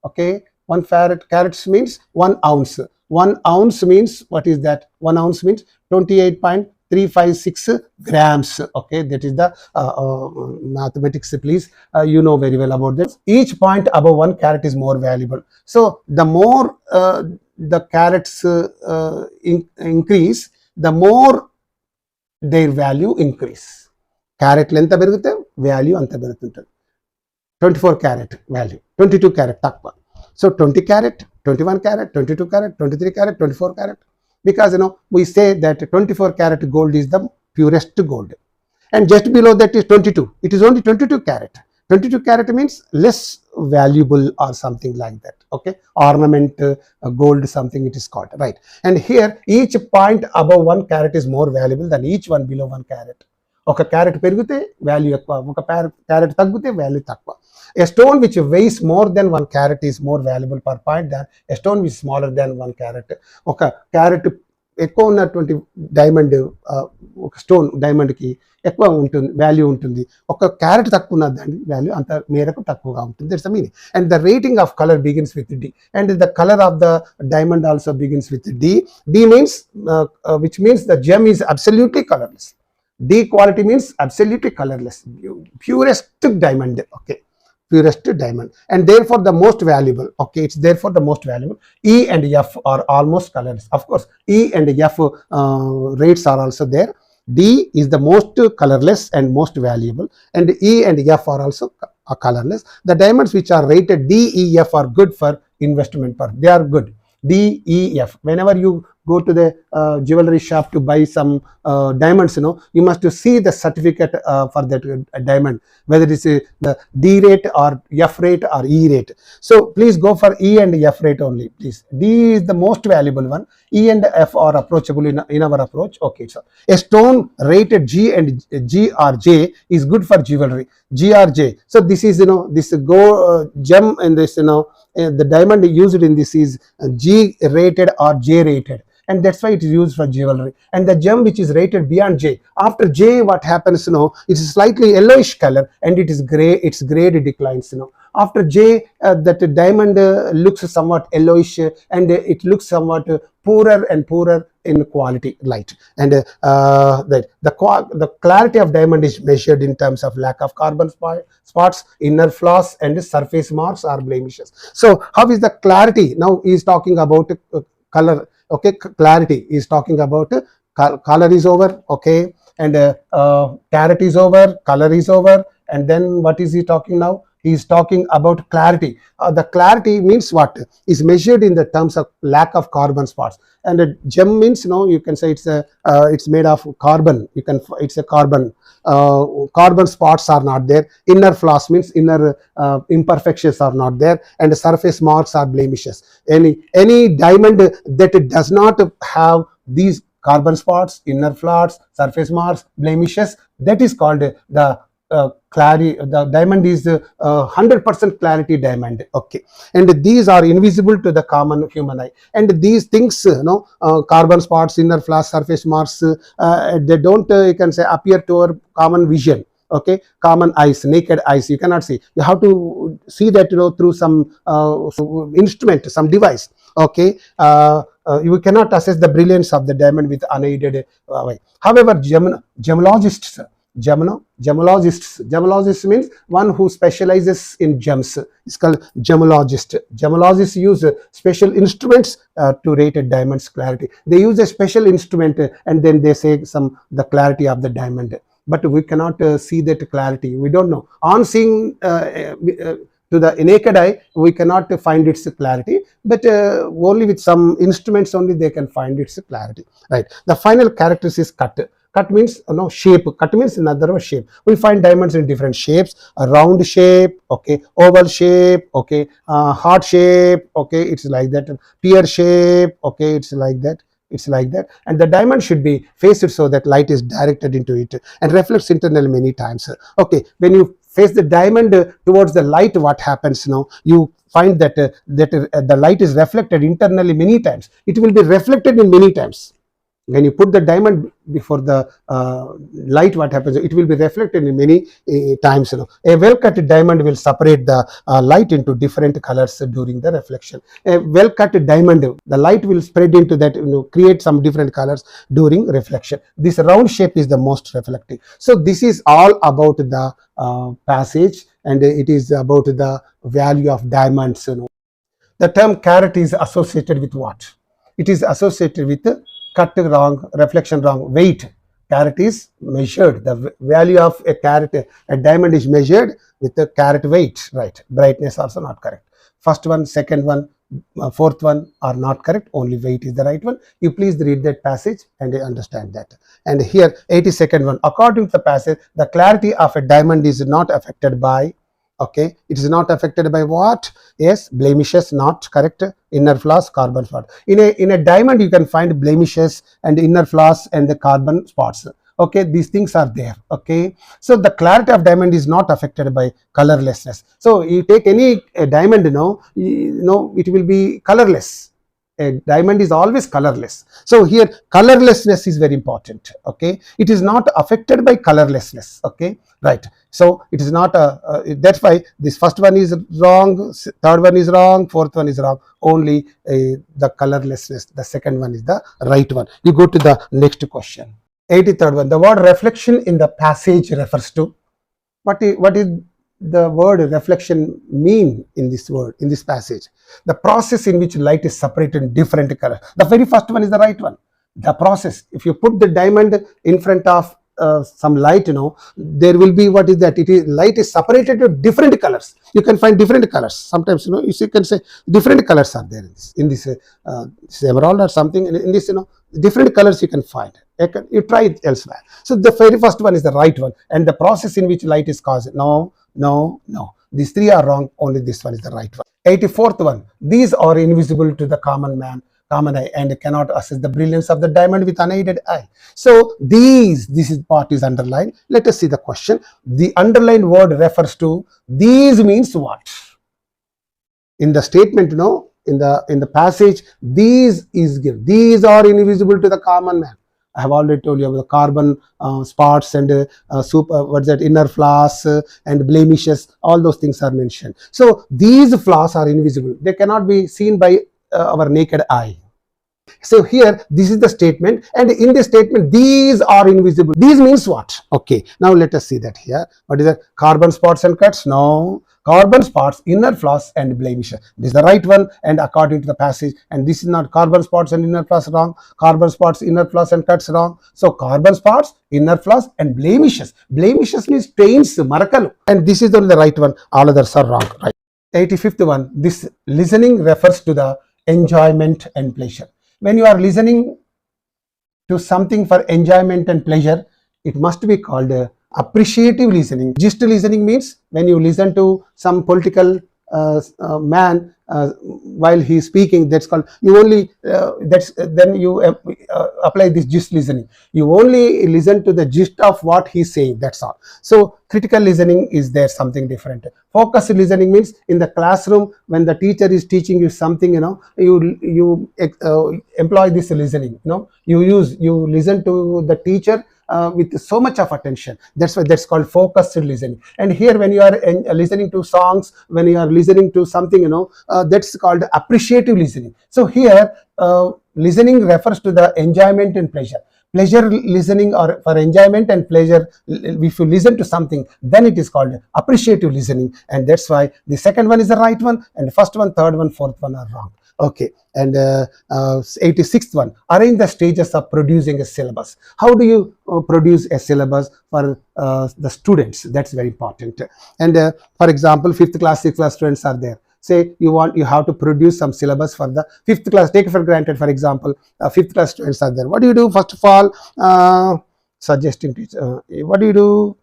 okay, 1 carats means 1 ounce. 1 ounce means, what is that? 1 ounce means 28.356 grams. Okay, that is the mathematics. Please, you know very well about this. Each point above 1 carat is more valuable. So the more the carats increase, the more their value increase. Carat ఎంత పెరిగితే value అంత పెరుగుతుంటుంది. 24 carat value, 22 carat తక్కువ. So 20 carat, 21 carat, 22 carat, 23 carat, 24 carat. Because you know, we say that 24 carat gold is the purest gold. And just below that is 22. It is only 22 carat. 22 carat means less valuable or something like that. Okay, ornament gold, something it is called, right? And here each point above 1 carat is more valuable than each one below 1 carat. ఒక carrot పెరిగితే value ఎక్కువ, ఒక carrot తగ్గితే value తక్కువ. A stone which weighs more than 1 carat is more valuable per point than a stone which is smaller than 1 carat. ఒక carrot ఎక్కువ ఉన్నటువంటి diamond, ఒక స్టోన్ డైమండ్కి ఎక్కువ ఉంటుంది, వాల్యూ ఉంటుంది. ఒక క్యారెట్ తక్కువ ఉన్న దాని వాల్యూ అంత మేరకు తక్కువగా ఉంటుంది. That's the meaning. And the rating of colour begins with D. And the colour of the diamond also begins with D. D means which means the gem is absolutely colorless. D quality means absolutely colorless, purest diamond. Okay, purest diamond, and therefore the most valuable. Okay, it's therefore the most valuable. E and F are almost colorless. Of course, E and F rates are also there. D is the most colorless and most valuable, and E and F are also colorless. The diamonds which are rated D, E, F are good for investment purpose. They are good. D, E, F. Whenever you go to the jewelry shop to buy some diamonds, you know, you must see the certificate for that diamond, whether it is the D rate or F rate or E rate. So please go for E and F rate only, please. D is the most valuable one. E and F are approachable in our approach. Okay, so a stone rated G and G or J is good for jewelry. G or J. So this is, you know, this gem and this, you know, the diamond used in this is G rated or J rated, and that's why it is used for jewelry. And the gem which is rated beyond J, after J what happens, you know, it is slightly yellowish color and it is gray, its grade declines, you know. After J, that diamond looks somewhat yellowish and it looks somewhat poorer and poorer in quality, light. And the clarity of diamond is measured in terms of lack of carbon spots, inner flaws, and surface marks or blemishes. So how is the clarity? Now he is talking about color. Okay, clarity is talking about color is over, okay, and carat is over, color is over, and then what is he talking now? He is talking about clarity. The clarity means what? Is measured in the terms of lack of carbon spots. And a gem means, you can say it's made of carbon. It's a carbon. Carbon spots are not there. Inner flaws means inner imperfections are not there, and surface marks are blemishes. Any diamond that does not have these carbon spots, inner flaws, surface marks, blemishes, that is called the clarity. The diamond is 100% clarity diamond. Okay, and these are invisible to the common human eye. And these things, carbon spots, inner flaws, surface marks, they don't, you can say, appear to our common vision. Okay, common eyes, naked eyes, you cannot see. You have to see that through some instrument, some device. Okay, you cannot assess the brilliance of the diamond with unaided eye. However, gemologists means one who specializes in gems. It's called gemologist. Gemologists use special instruments to rate a diamond's clarity. They use a special instrument and then they say the clarity of the diamond. But we cannot see that clarity. We don't know. On seeing to the naked eye, we cannot find its clarity, but only with some instruments only they can find its clarity. Right. The final characteristic is cut. Cut means shape. Cut means in other words shape. We find diamonds in different shapes: a round shape, okay, oval shape, okay, heart shape, okay, it's like that. Pear shape, okay, it's like that. It's like that. And the diamond should be faced so that light is directed into it and reflects internally many times. Okay, when you face the diamond towards the light, what happens now? You find that the light is reflected internally many times. It will be reflected in many times. When you put the diamond before the light, what happens? It will be reflected in many times. A well-cut diamond will separate the light into different colors during the reflection. A well-cut diamond, the light will spread into that, create some different colors during reflection. This round shape is the most reflective. So this is all about the passage, and it is about the value of diamonds. The term carat is associated with what? It is associated with cut wrong, reflection wrong, weight. Carat is measured. The value of a diamond is measured with the carat weight, right? Brightness also not correct. First one, second one, fourth one are not correct. Only weight is the right one. You please read that passage and understand that. And here, 82nd one. According to the passage, the clarity of a diamond is not affected by, okay, it is not affected by what? Yes, blemishes, not correct. Inner flaws, carbon spot. In a diamond, you can find blemishes and inner flaws and the carbon spots. Okay, these things are there. Okay, so the clarity of diamond is not affected by colorlessness. So you take any diamond, it will be colorless. A diamond is always colorless. So here colorlessness is very important. Okay, it is not affected by colorlessness. Okay, right. So it is not that's why this first one is wrong, third one is wrong, fourth one is wrong. Only the colorlessness, the second one is the right one. You go to the next question. 83rd one. The word reflection in the passage refers to what is the word reflection mean in this word, in this passage? The process in which light is separated in different colors. The very first one is the right one. The process. If you put the diamond in front of some light, there will be, what is that? Light is separated to different colors. You can find different colors. Sometimes, you can say different colors are there in this emerald or something. In this, different colors you can find. You try it elsewhere. So the very first one is the right one, and the process in which light is caused. No. These three are wrong. Only this one is the right one. 84th one. These are invisible to the common eye, and cannot assess the brilliance of the diamond with unaided eye. So this part is underlined. Let us see the question. The underlined word refers to these means what? In the statement, in the passage, these is given. These are invisible to the common man. I have already told you about the carbon spots and inner flaws and blemishes. All those things are mentioned. So these flaws are invisible. They cannot be seen by our naked eye. So here, this is the statement, and in this statement, these are invisible. These means what? Okay, now let us see that here. What is that? Carbon spots and cuts? No. Carbon spots, inner flaws and blemishes. This is the right one, and according to the passage, and this is not carbon spots and inner flaws wrong. Carbon spots, inner flaws and cuts wrong. So carbon spots, inner flaws and blemishes. Blemishes means stains, marakalu, and this is only the right one. All others are wrong. Right. 85th one. This listening refers to the enjoyment and pleasure. When you are listening to something for enjoyment and pleasure, it must be called appreciative listening. Just listening means when you listen to some political man while he is speaking, that's called, you only then you apply this gist listening. You only listen to the gist of what he is saying, that's all. So critical listening is there something different. Focused listening means in the classroom when the teacher is teaching you something, you employ this listening. You listen to the teacher with so much of attention. That's why that's called focused listening. And here, when you are listening to songs, when you are listening to something, that's called appreciative listening. So here, listening refers to the enjoyment and pleasure. Pleasure listening, or for enjoyment and pleasure, if you listen to something, then it is called appreciative listening. And that's why the second one is the right one, and the first one, third one, fourth one are wrong. Okay, and 86th one, arrange the stages of producing a syllabus. How do you produce a syllabus for the students? That's very important. And for example, 5th class, 6th class students are there. Say you have to produce some syllabus for the 5th class. Take it for granted, for example, 5th class students are there. What do you do? First of all, suggesting teacher, what do you do?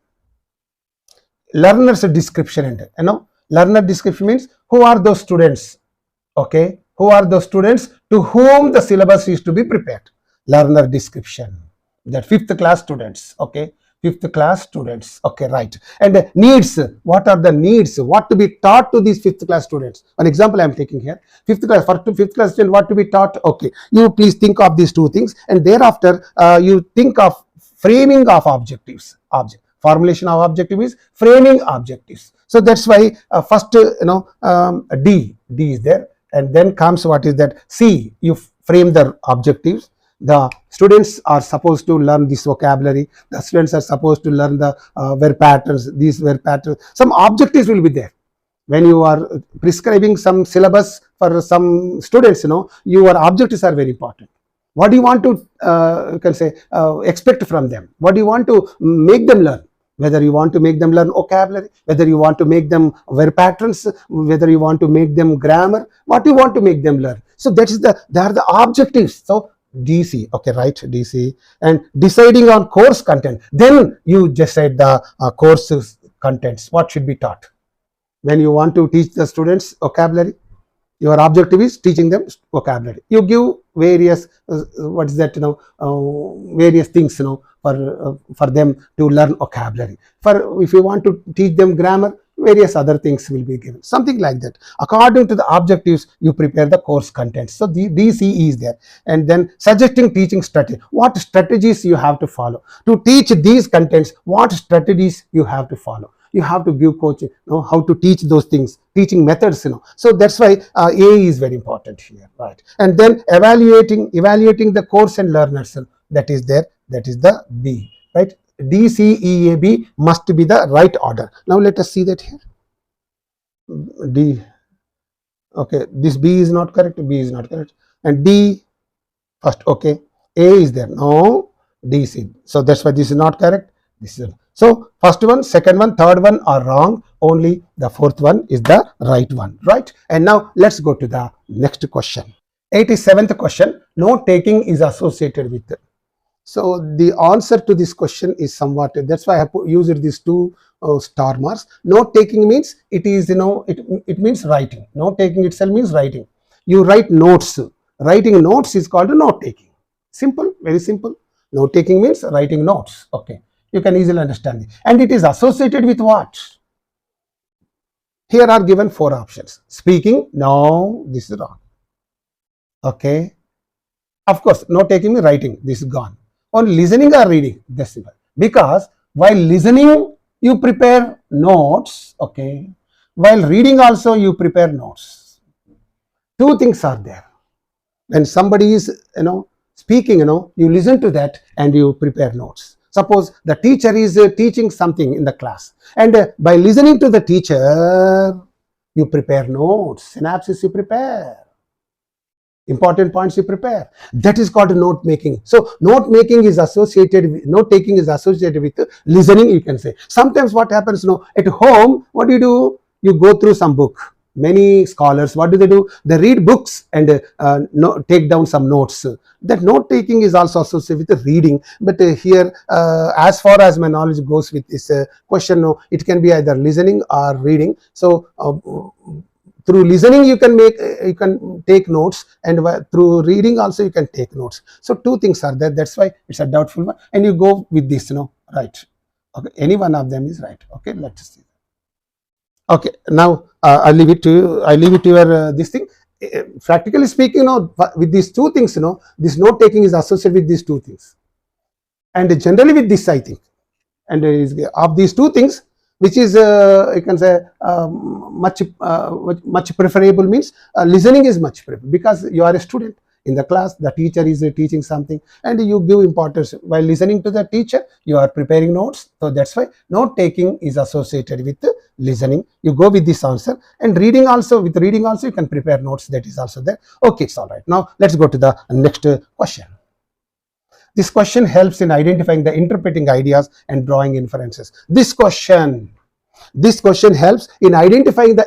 Learner's description. And learner description means who are those students? Okay, who are those students to whom the syllabus is to be prepared? Learner description, that 5th class students. Okay, 5th class students. Okay, right. And needs, what are the needs? What to be taught to these 5th class students? An example I am taking here. 5th class, for 5th class student, what to be taught? Okay, you please think of these two things, and thereafter you think of framing of objectives. Formulation of objective is framing objectives. So that's why first D is there. And then comes what is that? C, you frame the objectives. The students are supposed to learn this vocabulary. The students are supposed to learn the verb patterns, these verb patterns. Some objectives will be there. When you are prescribing some syllabus for some students, your objectives are very important. What do you want to expect from them? What do you want to make them learn? Whether you want to make them learn vocabulary, whether you want to make them verb patterns, whether you want to make them grammar, what you want to make them learn. So they are the objectives. So DC, okay, right, DC. And deciding on course content, then you decide the course contents, what should be taught. When you want to teach the students vocabulary, your objective is teaching them vocabulary. You give various various things for them to learn vocabulary. If you want to teach them grammar, various other things will be given, something like that. According to the objectives, you prepare the course contents. So the DC is there. And then suggesting teaching strategy. What strategies you have to follow to teach these contents? What strategies you have to follow? You have to give coaching, how to teach those things, teaching methods, So that's why A is very important here, right? And then evaluating the course and learners, that is there. That is the B, right? D, C, E, A, B must be the right order. Now let us see that here. D. Okay, this B is not correct. B is not correct. And D first. Okay, A is there. No, D, C. So that's why this is not correct. This is. So first one, second one, third one are wrong. Only the fourth one is the right one, right? And now let's go to the next question. 87th question. Note taking is associated with. So the answer to this question is somewhat. That's why I have used these two star marks. Note taking means it is it means writing. Note taking itself means writing. You write notes. Writing notes is called note taking. Simple, very simple. Note taking means writing notes. Okay. You can easily understand it. And it is associated with what? Here are given 4 options. Speaking, no, this is wrong. Okay. Of course, note taking means writing, this is gone. Only listening or reading, that's simple. Because while listening, you prepare notes. Okay. While reading also, you prepare notes. 2 things are there. When somebody is, speaking, you listen to that and you prepare notes. Suppose the teacher is teaching something in the class, and by listening to the teacher, you prepare notes, synapses you prepare, important points you prepare. That is called note making. So note making is associated with, note taking is associated with listening, you can say. Sometimes what happens, at home, what do? You go through some book. Many scholars, what do? They read books and take down some notes. That note taking is also associated with reading. But here, as far as my knowledge goes with this question, it can be either listening or reading. So through listening you can take notes, and through reading also you can take notes. So two things are there. That's why it's a doubtful one, and you go with this, right. Okay, any one of them is right. Okay, let's see. Okay, now I leave it to your this thing. Practically speaking, with these two things, this note taking is associated with these two things, and generally with this, I think. And of these two things, which is you can say much preferable, means listening is much preferable, because you are a student in the class, the teacher is teaching something, and you give importance while listening to the teacher. You are preparing notes, so that's why note taking is associated with listening. You go with this answer. And reading also, with reading also you can prepare notes, that is also there. Okay, it's all right. Now let's go to the next question. This question helps in identifying the interpreting ideas and drawing inferences. This question helps in identifying the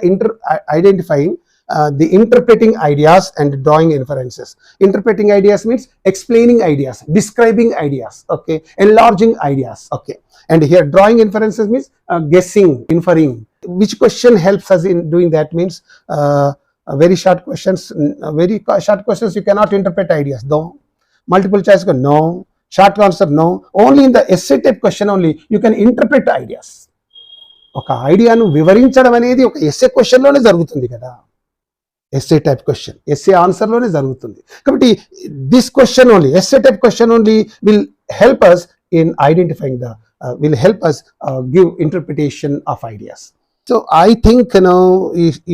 interpreting ideas and drawing inferences. Interpreting ideas means explaining ideas, describing ideas, okay, enlarging ideas, okay. And here drawing inferences means guessing, inferring. Which question helps us in doing that? Means very short questions you cannot interpret ideas, though. Multiple choice, no. Short answer, no. Only in the essay type question only you can interpret ideas. ఒక ఐడియాను వివరించడం అనేది ఒక essay క్వశ్చన్లోనే జరుగుతుంది కదా. Essay type question, essay ఆన్సర్లోనే జరుగుతుంది. కాబట్టి this question only, essay type question only will help us in identifying the will help us give interpretation of ideas. So I think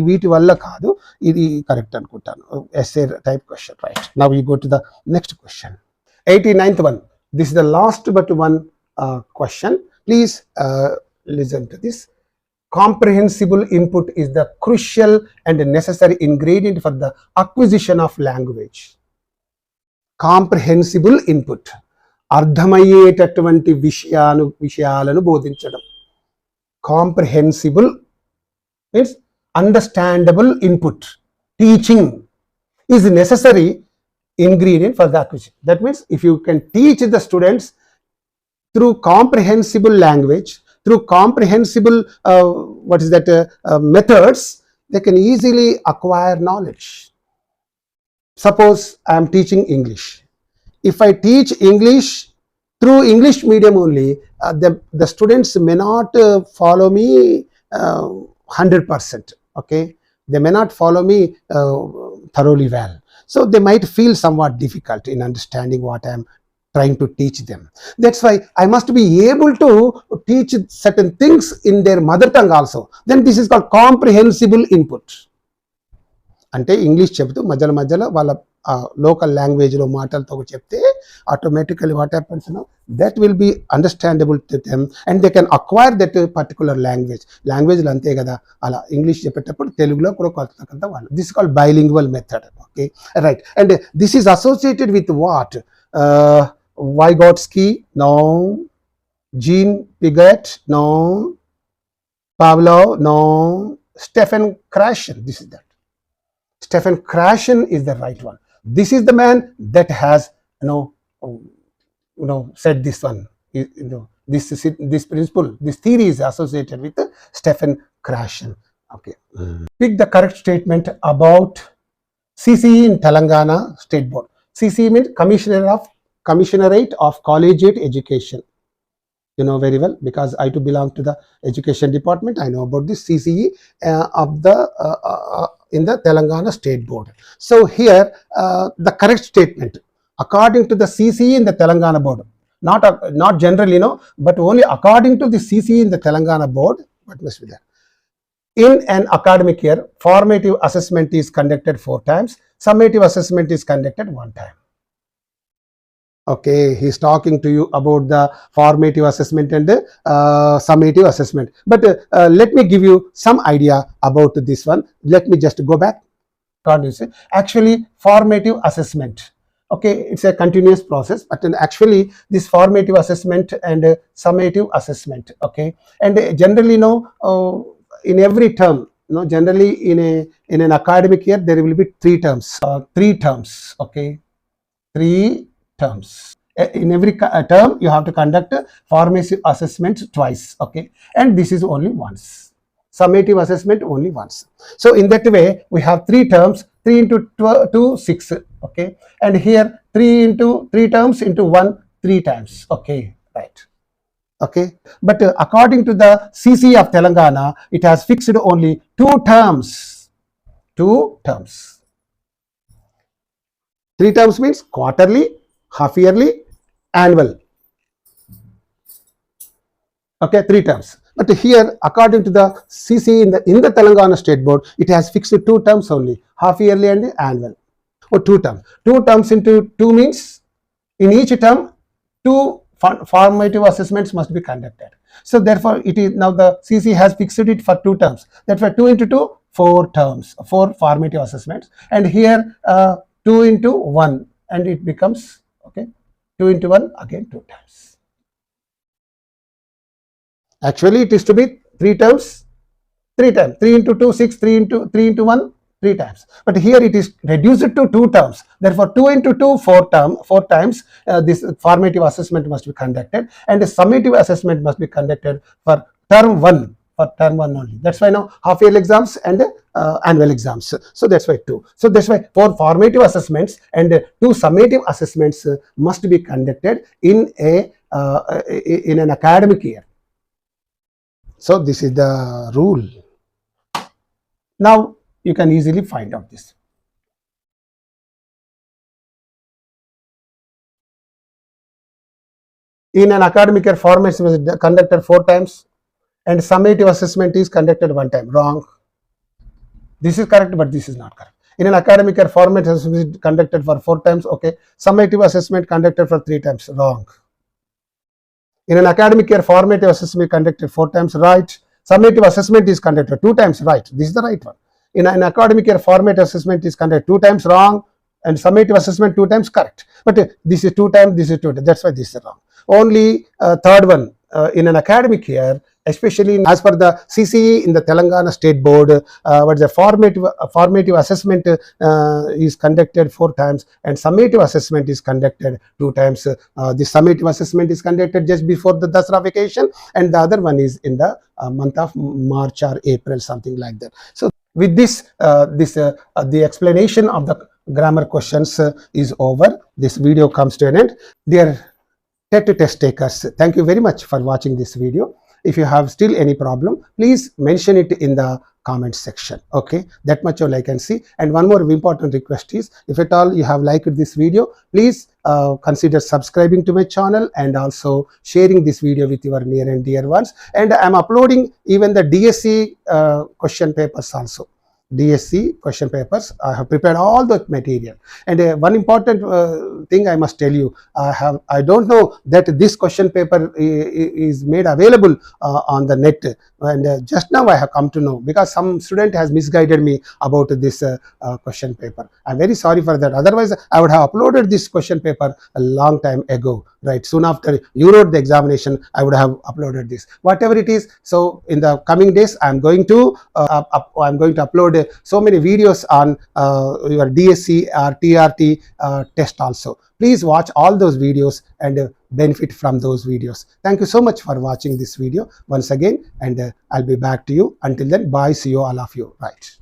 వీటి వల్ల కాదు, ఇది కరెక్ట్ అనుకుంటాను. Essay type question, right. Now you go to the next question. 89th one. This is the last but one question. Please listen to this. Comprehensible input is the crucial and necessary ingredient for the acquisition of language. Comprehensible input, అర్థమయ్యేటటువంటి విషయాలను బోధించడం. Comprehensible means understandable input. Teaching is necessary ingredient for the acquisition. That means if you can teach the students through comprehensible language, through comprehensible methods, they can easily acquire knowledge. Suppose I am teaching English. If I teach English through English medium only, the students may not follow me 100%. Okay, they may not follow me thoroughly well. So they might feel somewhat difficult in understanding what I am trying to teach them. That's why I must be able to teach certain things in their mother tongue also. Then this is called comprehensible input. అంటే English చెబుతూ మధ్యలో వాళ్ళ local లాంగ్వేజ్లో మాటలతో చెప్తే automatically what happens, that will be understandable to them and they can acquire that particular లాంగ్వేజ్లు అంతే కదా. అలా ఇంగ్లీష్ చెప్పేటప్పుడు తెలుగులో కూడా కొంత వాళ్ళు. This called bilingual method. Okay, right. And this is associated with what? Vygotsky, no. Jean Piaget, no. Pavlov, no. Stephen Krashen, this is that. Stephen Krashen is the right one. This is the man that has said this one. This principle, this theory is associated with Stephen Krashen. Okay. Pick the correct statement about CCE in Telangana State Board. CCE means Commissionerate of Collegiate Education. You know very well, because I too belong to the education department. I know about this CCE of the in the Telangana State Board. So here the correct statement according to the CCE in the Telangana Board, not generally, but only according to the CCE in the Telangana Board, what must be there? In an academic year, formative assessment is conducted 4 times, summative assessment is conducted 1 time. Okay, he's talking to you about the formative assessment and summative assessment. But let me give you some idea about this one. Let me just go back. Actually, formative assessment, okay, it's a continuous process, but actually this formative assessment and summative assessment, okay, and generally in every term, generally in an academic year there will be 3 terms, okay, 3 terms. In every term you have to conduct formative assessment twice, okay, and this is only once. Summative assessment only once. So in that way we have 3 terms, 3 into 2 6, okay, and here 3 into 3 terms into 1 3 times, okay, right, okay. But according to the CC of Telangana, it has fixed only 2 terms. 2 terms. 3 terms means quarterly, half yearly, annual, okay, 3 terms. But here, according to the CC in the Telangana State Board, it has fixed 2 terms only, half yearly and annual. Or 2 terms. 2 terms into 2 means in each term 2 formative assessments must be conducted. So therefore, it is now the CC has fixed it for 2 terms. That's why 2 into 2, 4 terms, 4 formative assessments, and here 2 into 1, and it becomes, okay, 2 into 1 again 2 times. Actually, it is to be 3 terms, 3 times. 3 into 2, 6, 3 into 1, 3 times. But here it is reduced to 2 terms. Therefore, 2 into 2, 4 times this formative assessment must be conducted, and the summative assessment must be conducted for term 1. For term 1 only. That's why now half yearly exams and annual exams. So that's why 2. So that's why 4 formative assessments and 2 summative assessments must be conducted in an academic year. So this is the rule. Now you can easily find out this. In an academic year, formation is conducted 4 times and summative assessment is conducted 1 time. Wrong. This is correct, but this is not correct. In an academic year, formative assessment is conducted for 4 times. Okay. Summative assessment conducted for 3 times. Wrong. In an academic year, formative assessment is conducted 4 times. Right. Summative assessment is conducted 2 times. Right. This is the right one. In an academic year, formative assessment is conducted 2 times. Wrong. And summative assessment 2 times. Correct. But this is 2 times. This is 2 times. That's why this is wrong. Only third one, in an academic year, especially as per the CCE in the Telangana State Board, what is a formative assessment is conducted 4 times and summative assessment is conducted 2 times. The summative assessment is conducted just before the Dasra vacation, and the other one is in the month of March or April, something like that. So with this, the explanation of the grammar questions is over. This video comes to an end. Dear TET test takers, thank you very much for watching this video. If you have still any problem, please mention it in the comment section. Okay, that much all I can see. And one more important request is, if at all you have liked this video, please consider subscribing to my channel and also sharing this video with your near and dear ones. And I am uploading even the DSC question papers also. DSC question papers. I have prepared all the material, and one important thing I must tell you, I don't know that this question paper is made available on the net, and just now I have come to know, because some student has misguided me about this question paper. I'm very sorry for that. Otherwise I would have uploaded this question paper a long time ago, right? Soon after you wrote the examination, I would have uploaded this, whatever it is. So in the coming days I'm going to upload so many videos on your DSC or TRT test also. Please watch all those videos and benefit from those videos. Thank you so much for watching this video once again, and I'll be back to you. Until then, bye. See you all of you. Right.